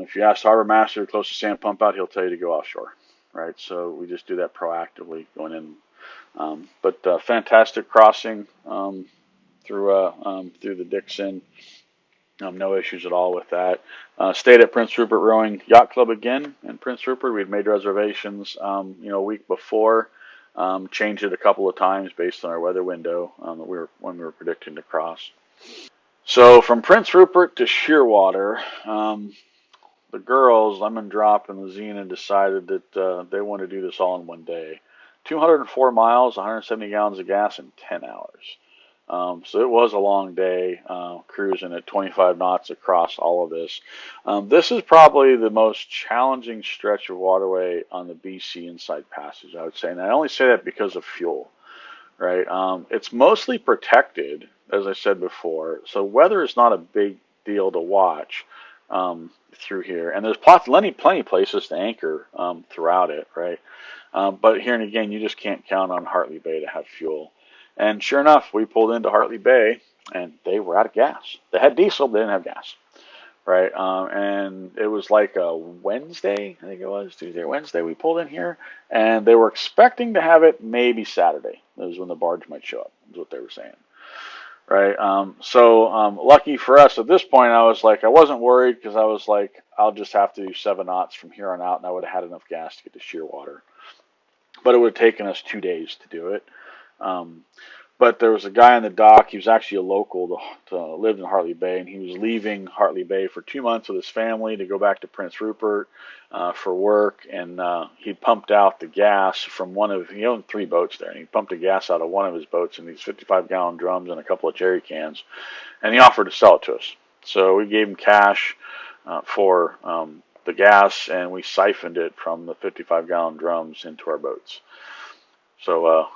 If you ask Harbor Master close to sand pump out, he'll tell you to go offshore, right? So we just do that proactively going in. But fantastic crossing through the Dixon. No issues at all with that. Stayed at Prince Rupert Rowing Yacht Club again in Prince Rupert. We'd made reservations, a week before. Changed it a couple of times based on our weather window when we were predicting to cross. So from Prince Rupert to Shearwater, the girls, Lemon Drop and Zena, decided that they want to do this all in one day. 204 miles, 170 gallons of gas in 10 hours. So it was a long day, cruising at 25 knots across all of this. This is probably the most challenging stretch of waterway on the BC Inside Passage, I would say. And I only say that because of fuel, right? It's mostly protected, as I said before, so weather is not a big deal to watch through here. And there's plenty places to anchor throughout it, right? But here and again, you just can't count on Hartley Bay to have fuel. And sure enough, we pulled into Hartley Bay, and they were out of gas. They had diesel, but they didn't have gas, right? And it was like a Wednesday, I think it was, Tuesday or Wednesday, we pulled in here, and they were expecting to have it maybe Saturday. That was when the barge might show up, is what they were saying. Right. Lucky for us at this point, I wasn't worried because I was like, I'll just have to do 7 knots from here on out, and I would have had enough gas to get to Shearwater. But it would have taken us 2 days to do it. But there was a guy on the dock. He was actually a local to lived in Hartley Bay, and he was leaving Hartley Bay for 2 months with his family to go back to Prince Rupert for work. And he pumped out the gas from he owned 3 boats there, and he pumped the gas out of one of his boats in these 55-gallon drums and a couple of jerry cans, and he offered to sell it to us. So we gave him cash for the gas, and we siphoned it from the 55-gallon drums into our boats. So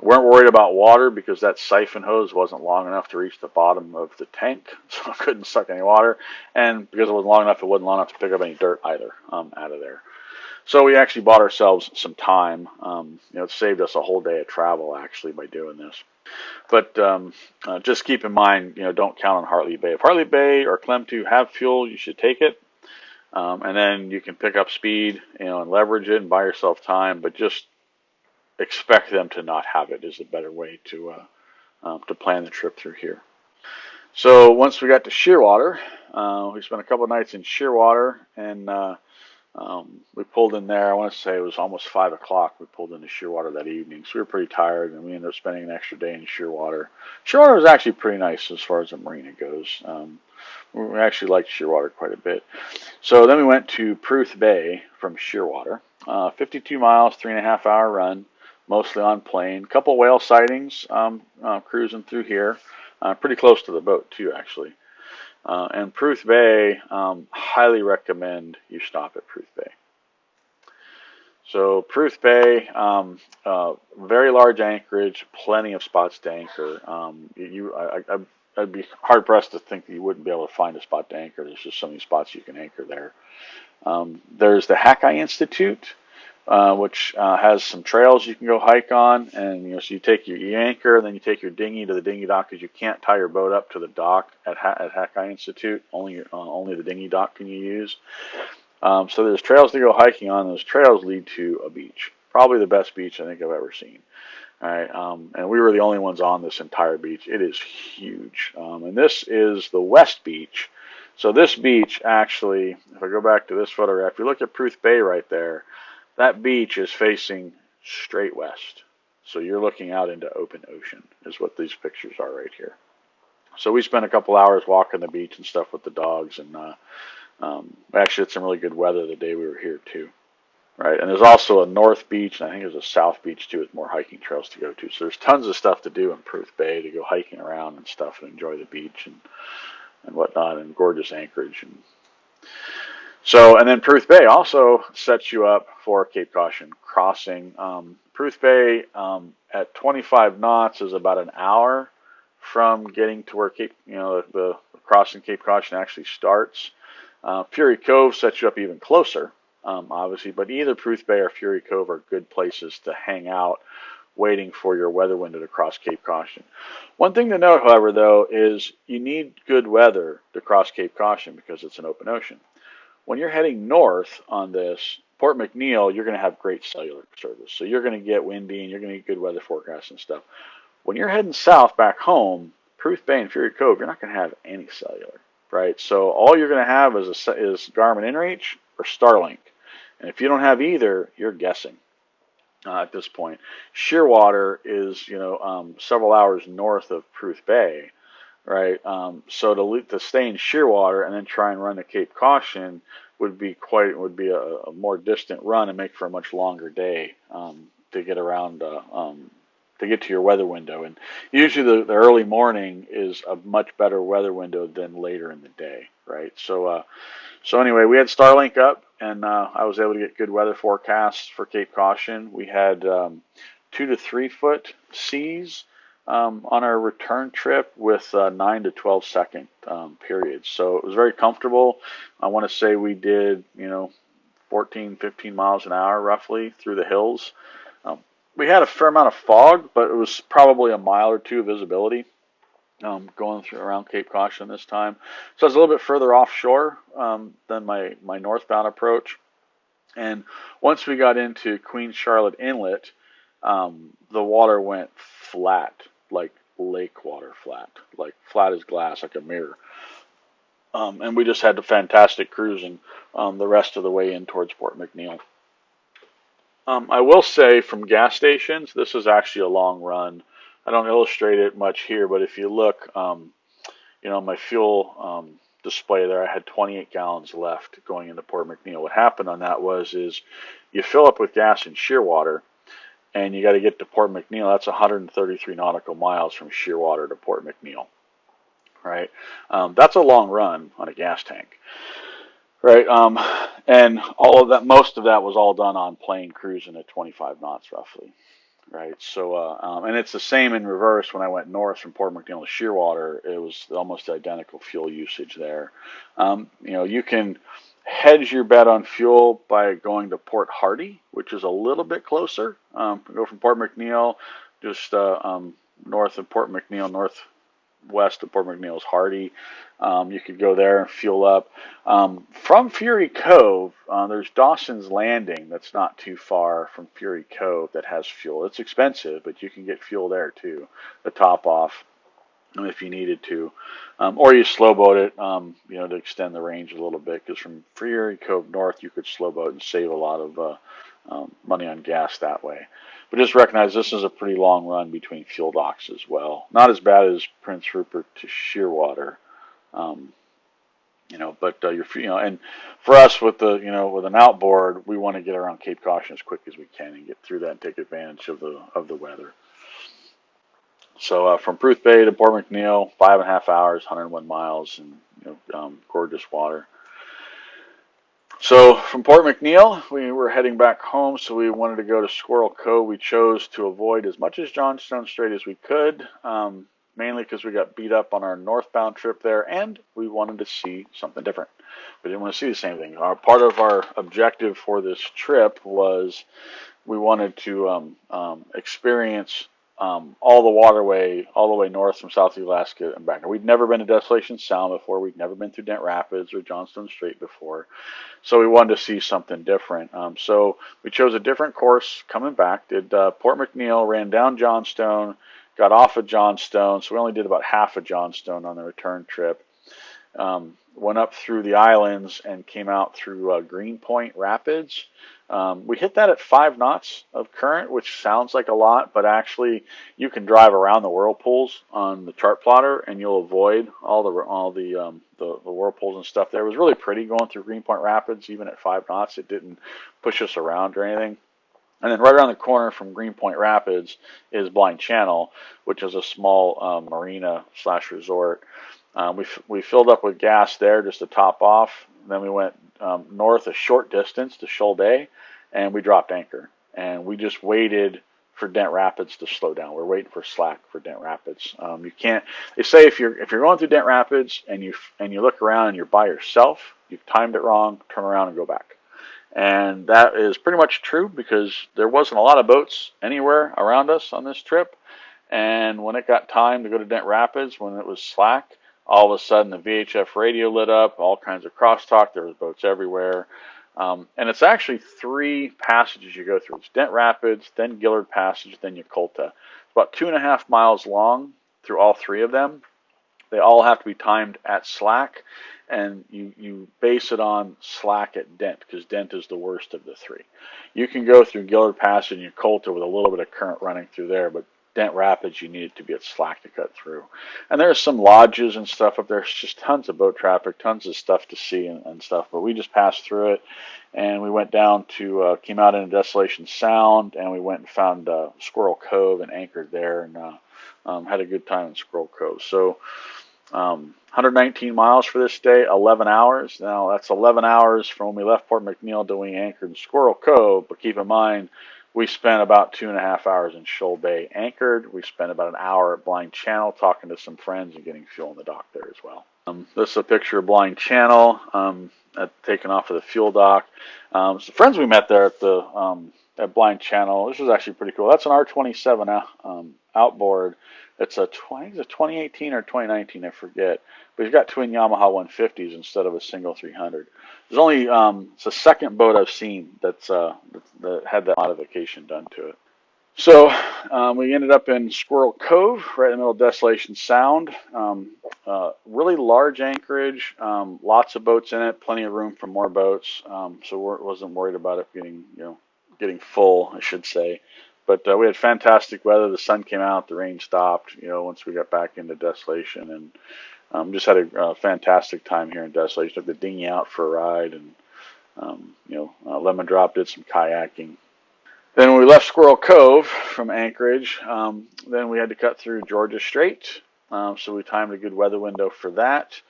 weren't worried about water because that siphon hose wasn't long enough to reach the bottom of the tank, so I couldn't suck any water. And because it wasn't long enough, it wasn't long enough to pick up any dirt either out of there. So we actually bought ourselves some time. It saved us a whole day of travel actually by doing this. But just keep in mind, don't count on Hartley Bay. If Hartley Bay or Clem2 have fuel, you should take it. And then you can pick up speed, and leverage it and buy yourself time. But just expect them to not have it is a better way to plan the trip through here. So once we got to Shearwater, we spent a couple of nights in Shearwater, and we pulled in there. I want to say it was almost 5 o'clock. We pulled into Shearwater that evening, so we were pretty tired, and we ended up spending an extra day in Shearwater. Shearwater was actually pretty nice as far as the marina goes. We actually liked Shearwater quite a bit. So then we went to Pruth Bay from Shearwater, 52 miles, 3.5 hour run. Mostly on plane. Couple whale sightings cruising through here. Pretty close to the boat too, actually. And Pruth Bay, highly recommend you stop at Pruth Bay. So Pruth Bay, very large anchorage, plenty of spots to anchor. I'd be hard pressed to think that you wouldn't be able to find a spot to anchor. There's just so many spots you can anchor there. There's the Hackeye Institute, which has some trails you can go hike on, and so you anchor, and then you take your dinghy to the dinghy dock because you can't tie your boat up to the dock at Hackeye Institute. Only the dinghy dock can you use. So there's trails to go hiking on. Those trails lead to a beach, probably the best beach I think I've ever seen. All right, and we were the only ones on this entire beach. It is huge, and this is the West Beach. So this beach actually, if I go back to this photograph, if you look at Pruth Bay right there. That beach is facing straight west. So you're looking out into open ocean is what these pictures are right here. So we spent a couple hours walking the beach and stuff with the dogs, and we actually had some really good weather the day we were here too. Right, and there's also a north beach, and I think there's a south beach too with more hiking trails to go to. So there's tons of stuff to do in Pruth Bay to go hiking around and stuff and enjoy the beach and whatnot, and gorgeous anchorage. So, and then Pruth Bay also sets you up for Cape Caution crossing. Pruth Bay at 25 knots is about an hour from getting to where the crossing Cape Caution actually starts. Fury Cove sets you up even closer, obviously, but either Pruth Bay or Fury Cove are good places to hang out waiting for your weather window to cross Cape Caution. One thing to note, however, though, is you need good weather to cross Cape Caution because it's an open ocean. When you're heading north on this, Port McNeill, you're going to have great cellular service. So you're going to get windy and you're going to get good weather forecasts and stuff. When you're heading south back home, Pruth Bay and Fury Cove, you're not going to have any cellular, right? So all you're going to have is Garmin InReach or Starlink. And if you don't have either, you're guessing at this point. Shearwater is, several hours north of Pruth Bay, right? So to stay in Shearwater and then try and run to Cape Caution would be a more distant run and make for a much longer day to get around to get to your weather window. And usually the early morning is a much better weather window than later in the day, right? So anyway, we had Starlink up, and I was able to get good weather forecasts for Cape Caution. We had 2 to 3 foot seas on our return trip with 9 to 12 second periods. So it was very comfortable. I want to say we did, 14, 15 miles an hour roughly through the hills. We had a fair amount of fog, but it was probably a mile or two of visibility going through around Cape Caution this time. So I was a little bit further offshore than my northbound approach. And once we got into Queen Charlotte Inlet, the water went flat, like lake water flat as glass, like a mirror. And we just had a fantastic cruising the rest of the way in towards Port McNeill. I will say from gas stations, this is actually a long run. I don't illustrate it much here, but if you look, my fuel display there, I had 28 gallons left going into Port McNeill. What happened on that is you fill up with gas in Shearwater, and you got to get to Port McNeill. That's 133 nautical miles from Shearwater to Port McNeill, right? That's a long run on a gas tank. Right, and all of that, most of that was all done on plane cruising at 25 knots roughly, right? So, and it's the same in reverse. When I went north from Port McNeill to Shearwater, it was almost identical fuel usage there. You can hedge your bet on fuel by going to Port Hardy, which is a little bit closer. Go from Port McNeill, just north of Port McNeill, northwest of Port McNeill is Hardy. You could go there and fuel up. From Fury Cove, there's Dawson's Landing that's not too far from Fury Cove that has fuel. It's expensive, but you can get fuel there too, to top off if you needed to. Or you slow boat it, to extend the range a little bit, because from Fury Cove north, you could slow boat and save a lot of money on gas that way. But just recognize this is a pretty long run between fuel docks as well. Not as bad as Prince Rupert to Shearwater. And for us with with an outboard, we want to get around Cape Caution as quick as we can and get through that and take advantage of the weather. So from Pruth Bay to Port McNeill, 5.5 hours, 101 miles, and gorgeous water. So from Port McNeill, we were heading back home, so we wanted to go to Squirrel Cove. We chose to avoid as much as Johnstone Strait as we could, mainly because we got beat up on our northbound trip there, and we wanted to see something different. We didn't want to see the same thing. Part of our objective for this trip was we wanted to experience all the waterway, all the way north from South Alaska and back. We'd never been to Desolation Sound before. We'd never been through Dent Rapids or Johnstone Strait before. So we wanted to see something different. So we chose a different course coming back. Did Port McNeill, ran down Johnstone, got off of Johnstone. So we only did about half of Johnstone on the return trip. Went up through the islands and came out through Greenpoint Rapids. We hit that at 5 knots of current, which sounds like a lot, but actually you can drive around the whirlpools on the chart plotter and you'll avoid all the whirlpools and stuff there. It was really pretty going through Greenpoint Rapids, even at 5 knots. It didn't push us around or anything. And then right around the corner from Greenpoint Rapids is Blind Channel, which is a small marina / resort. We filled up with gas there just to top off. Then we went north a short distance to Shoal Day, and we dropped anchor. And we just waited for Dent Rapids to slow down. We're waiting for slack for Dent Rapids. You can't. They say if you're going through Dent Rapids and you look around and you're by yourself, you've timed it wrong. Turn around and go back. And that is pretty much true because there wasn't a lot of boats anywhere around us on this trip. And when it got time to go to Dent Rapids, when it was slack, all of a sudden the VHF radio lit up, all kinds of crosstalk. There was boats everywhere. And it's actually 3 passages you go through. It's Dent Rapids, then Gillard Passage, then Yakulta. It's about 2.5 miles long through all 3 of them. They all have to be timed at slack, and you base it on slack at Dent because Dent is the worst of the 3. You can go through Gillard Passage and Yakulta with a little bit of current running through there, but Dent Rapids, you need it to be at slack to cut through. And there's some lodges and stuff up there. There's just tons of boat traffic, tons of stuff to see and stuff. But we just passed through it, and we went down to, came out into Desolation Sound, and we went and found Squirrel Cove and anchored there, and had a good time in Squirrel Cove. So 119 miles for this day, 11 hours. Now, that's 11 hours from when we left Port McNeill to when we anchored in Squirrel Cove, but keep in mind, we spent about 2.5 hours in Shoal Bay anchored. We spent about an hour at Blind Channel talking to some friends and getting fuel in the dock there as well. This is a picture of Blind Channel taken off of the fuel dock. So friends we met there at Blind Channel. This is actually pretty cool. That's an R27 outboard. It's I think it's a 2018 or 2019, I forget. But he's got twin Yamaha 150s instead of a single 300. There's only it's the second boat I've seen that had that modification done to it. So we ended up in Squirrel Cove, right in the middle of Desolation Sound. Really large anchorage, lots of boats in it, plenty of room for more boats. So wasn't worried about it getting full, I should say. But we had fantastic weather. The sun came out, the rain stopped. Once we got back into Desolation, and just had a fantastic time here in Desolation. Took the dinghy out for a ride, and lemon drop, did some kayaking. Then when we left Squirrel Cove from Anchorage, then we had to cut through Georgia Strait. So we timed a good weather window for that.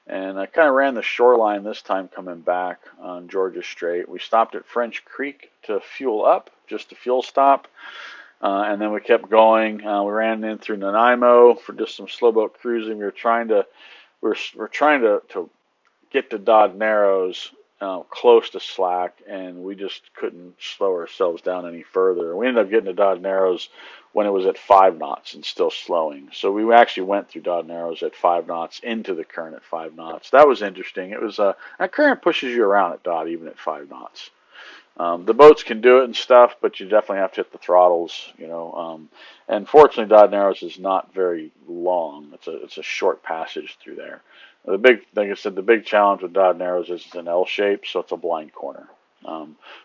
And I kind of ran the shoreline this time coming back on Georgia Strait. We stopped at French Creek to fuel up, just a fuel stop. And then we kept going. We ran in through Nanaimo for just some slow boat cruising. We're trying to get to Dodd Narrows close to slack, and we just couldn't slow ourselves down any further. We ended up getting to Dodd Narrows when it was at 5 knots and still slowing. So we actually went through Dodd Narrows at 5 knots into the current at 5 knots. That was interesting. It was that current pushes you around at Dodd even at 5 knots. The boats can do it and stuff, but you definitely have to hit the throttles, and fortunately, Dodd Narrows is not very long. It's a short passage through there. Like I said, the big challenge with Dodd Narrows is it's an L shape, so it's a blind corner.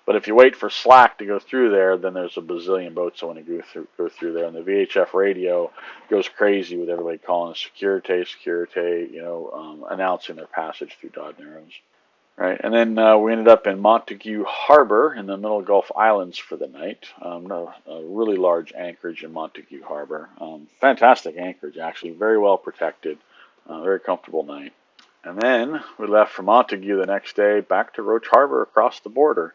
But if you wait for slack to go through there, then there's a bazillion boats that want to go through there, and the VHF radio goes crazy with everybody calling it security, announcing their passage through Dodd Narrows. Right, and then we ended up in Montague Harbor in the middle of Gulf Islands for the night. A really large anchorage in Montague Harbor. Fantastic anchorage, actually, very well protected, very comfortable night. And then we left from Montague the next day back to Roach Harbor across the border.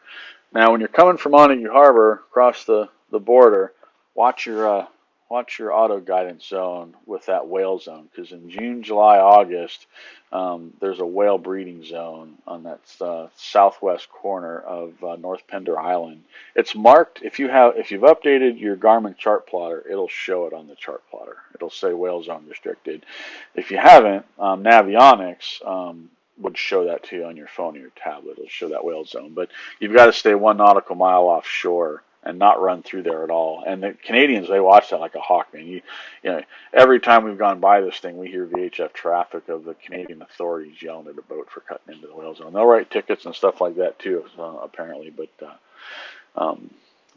Now, when you're coming from Montague Harbor across the border, watch your auto guidance zone with that whale zone, because in June, July, August, there's a whale breeding zone on that southwest corner of North Pender Island. It's marked. If you've updated your Garmin chart plotter, it'll show it on the chart plotter. It'll say whale zone restricted. If you haven't, Navionics would show that to you on your phone or your tablet. It'll show that whale zone, but you've got to stay 1 nautical mile offshore and not run through there at all. And the Canadians, they watch that like a hawk, man. Every time we've gone by this thing, we hear VHF traffic of the Canadian authorities yelling at a boat for cutting into the whale zone. They'll write tickets and stuff like that too, apparently. But so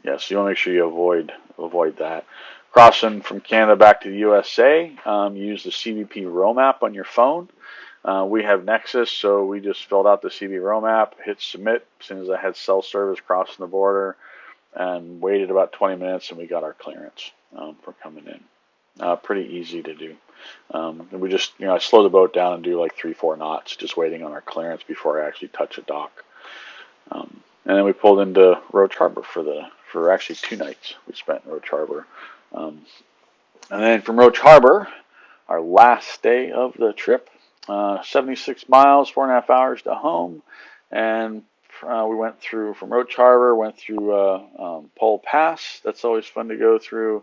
you want to make sure you avoid that. Crossing from Canada back to the USA, use the CBP row map on your phone. We have Nexus, so we just filled out the CB row map, hit submit as soon as I had cell service crossing the border, and waited about 20 minutes, and we got our clearance for coming in. Pretty easy to do. And we just, I slow the boat down and do like 3-4 knots, just waiting on our clearance before I actually touch a dock. And then we pulled into Roach Harbor for actually 2 nights we spent in Roach Harbor. And then from Roach Harbor, our last day of the trip, 76 miles, 4.5 hours to home, and we went through from Roach Harbor, went through Pole Pass. That's always fun to go through.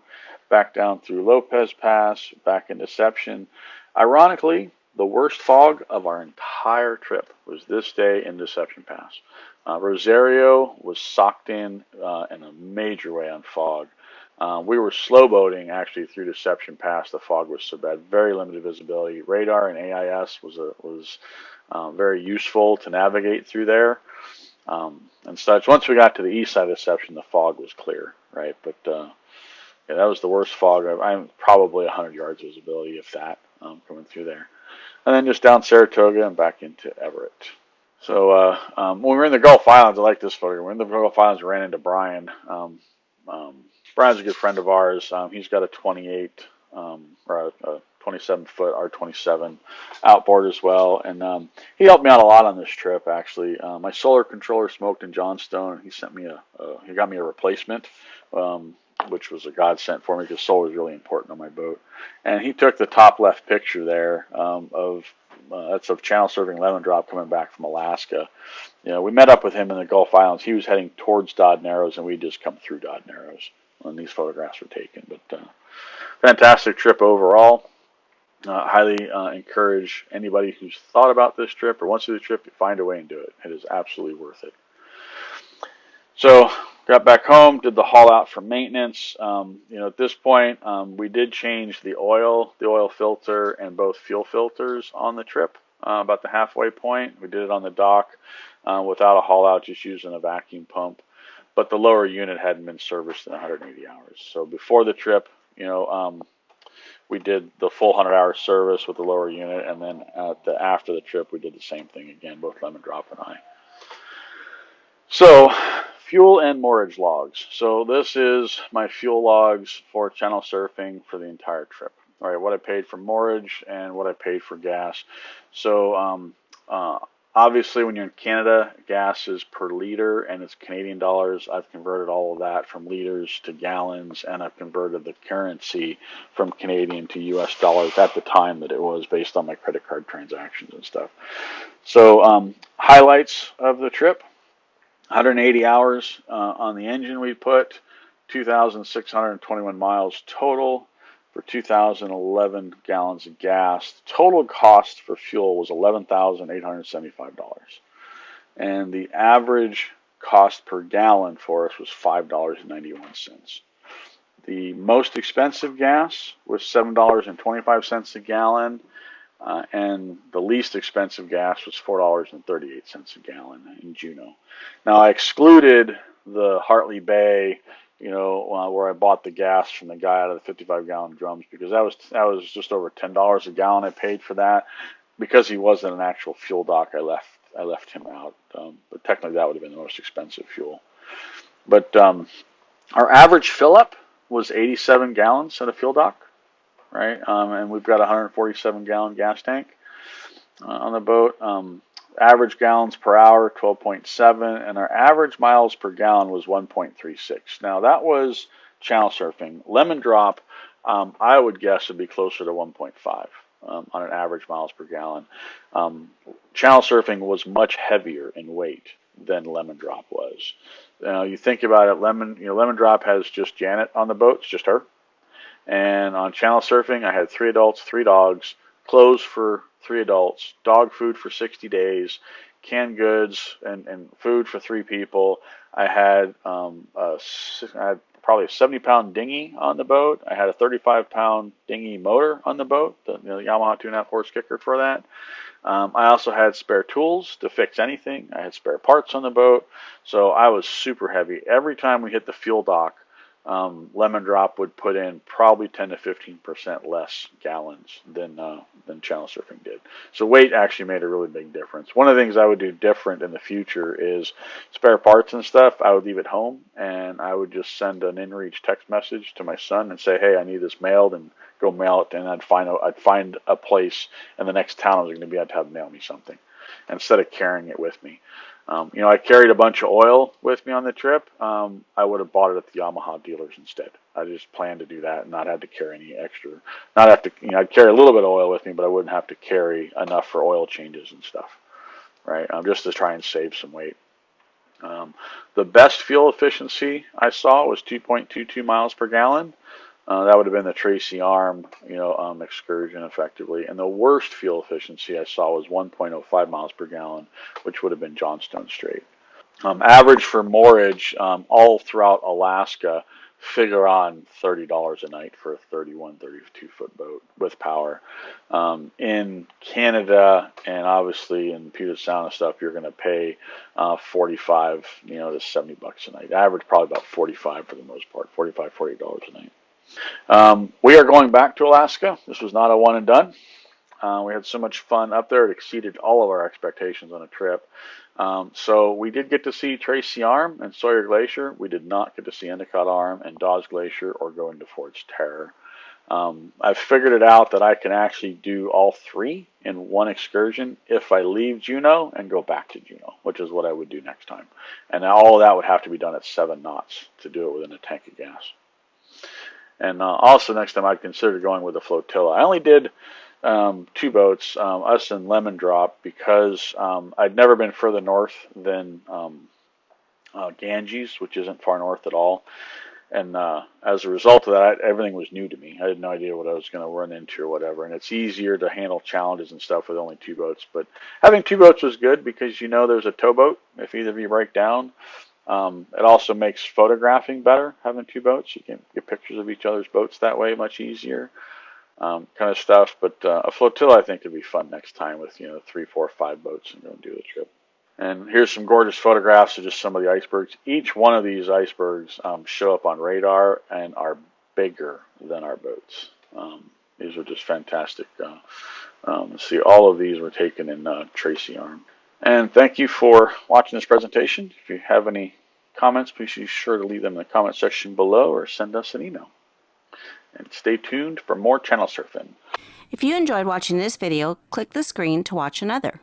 Back down through Lopez Pass, back in Deception. Ironically, the worst fog of our entire trip was this day in Deception Pass. Rosario was socked in a major way on fog. We were slow boating actually through Deception Pass. The fog was so bad, very limited visibility. Radar and AIS was very useful to navigate through there and such. Once we got to the east side of Deception, the fog was clear, right? But yeah, that was the worst fog. I'm probably 100 yards visibility, if that, coming through there. And then just down Saratoga and back into Everett. So when we were in the Gulf Islands, I like this photo. We're in the Gulf Islands, we ran into Brian. Brian's a good friend of ours. He's got a 28 or a 27-foot R27 outboard as well, and he helped me out a lot on this trip. Actually, my solar controller smoked in Johnstone. He sent me he got me a replacement, which was a godsend for me because solar is really important on my boat. And he took the top left picture there that's of channel surfing lemon drop coming back from Alaska. We met up with him in the Gulf Islands. He was heading towards Dodd Narrows, and we just come through Dodd Narrows when these photographs were taken. But fantastic trip overall. Highly encourage anybody who's thought about this trip or wants to do the trip to find a way and do it. It is absolutely worth it. So got back home, did the haul out for maintenance. At this point, we did change the oil filter, and both fuel filters on the trip about the halfway point. We did it on the dock without a haul out, just using a vacuum pump. But the lower unit hadn't been serviced in 180 hours. So before the trip, we did the full 100-hour service with the lower unit, and then after the trip, we did the same thing again, both Lemon Drop and I. So, fuel and moorage logs. So this is my fuel logs for channel surfing for the entire trip. All right, what I paid for moorage and what I paid for gas. So obviously when you're in Canada, gas is per liter and it's Canadian dollars. I've converted all of that from liters to gallons, and I've converted the currency from Canadian to US dollars at the time that it was based on my credit card transactions and stuff. So highlights of the trip. 180 hours on the engine we put, 2,621 miles total for 2,011 gallons of gas. Total cost for fuel was $11,875. And the average cost per gallon for us was $5.91. The most expensive gas was $7.25 a gallon. And the least expensive gas was $4.38 a gallon in Juneau. Now I excluded the Hartley Bay, where I bought the gas from the guy out of the 55-gallon drums, because that was just over $10 a gallon I paid for that. Because he wasn't an actual fuel dock, I left him out. But technically that would have been the most expensive fuel. But our average fill up was 87 gallons at a fuel dock. Right, and we've got a 147-gallon gas tank on the boat. Average gallons per hour, 12.7, and our average miles per gallon was 1.36. Now that was channel surfing. Lemon drop, I would guess would be closer to 1.5 on an average miles per gallon. Channel surfing was much heavier in weight than lemon drop was. You think about it, lemon drop has just Janet on the boat, it's just her. And on channel surfing, I had 3 adults, 3 dogs, clothes for 3 adults, dog food for 60 days, canned goods and food for 3 people. I had probably a 70-pound dinghy on the boat. I had a 35-pound dinghy motor on the boat, the Yamaha 2.5 horse kicker for that. I also had spare tools to fix anything. I had spare parts on the boat. So I was super heavy. Every time we hit the fuel dock, Lemon Drop would put in probably 10 to 15% less gallons than channel surfing did. So weight actually made a really big difference. One of the things I would do different in the future is spare parts and stuff. I would leave at home, and I would just send an in-reach text message to my son and say, "Hey, I need this mailed," and go mail it. And I'd find a place in the next town I was going to be at to have mail me something, instead of carrying it with me. I carried a bunch of oil with me on the trip. I would have bought it at the Yamaha dealers instead. I just planned to do that and not have to carry any extra. Not have to, I'd carry a little bit of oil with me, but I wouldn't have to carry enough for oil changes and stuff, right? Just to try and save some weight. The best fuel efficiency I saw was 2.22 miles per gallon. That would have been the Tracy Arm, excursion effectively. And the worst fuel efficiency I saw was 1.05 miles per gallon, which would have been Johnstone Strait. Average for moorage all throughout Alaska, figure on $30 a night for a 31, 32-foot boat with power. In Canada and obviously in Puget Sound and stuff, you're going to pay 45, to $70 a night. Average probably about 45 for the most part, $45, $40 a night. We are going back to Alaska. This was not a one and done. We had so much fun up there. It exceeded all of our expectations on a trip. So we did get to see Tracy Arm and Sawyer Glacier. We did not get to see Endicott Arm and Dodd Glacier or go into Ford's Terror. I've figured it out that I can actually do all three in one excursion if I leave Juneau and go back to Juneau, which is what I would do next time. And all of that would have to be done at 7 knots to do it within a tank of gas. And also next time I'd consider going with a flotilla. I only did 2 boats, us and Lemon Drop, because I'd never been further north than Ganges, which isn't far north at all. And as a result of that, everything was new to me. I had no idea what I was going to run into or whatever. And it's easier to handle challenges and stuff with only 2 boats. But having 2 boats was good because there's a towboat if either of you break down. It also makes photographing better, having 2 boats. You can get pictures of each other's boats that way, much easier, kind of stuff. But a flotilla, I think, would be fun next time with, 3, 4, 5 boats and go and do the trip. And here's some gorgeous photographs of just some of the icebergs. Each one of these icebergs show up on radar and are bigger than our boats. These are just fantastic. See, all of these were taken in Tracy Arm. And thank you for watching this presentation. If you have any comments, please be sure to leave them in the comment section below or send us an email. And stay tuned for more channel surfing. If you enjoyed watching this video, click the screen to watch another.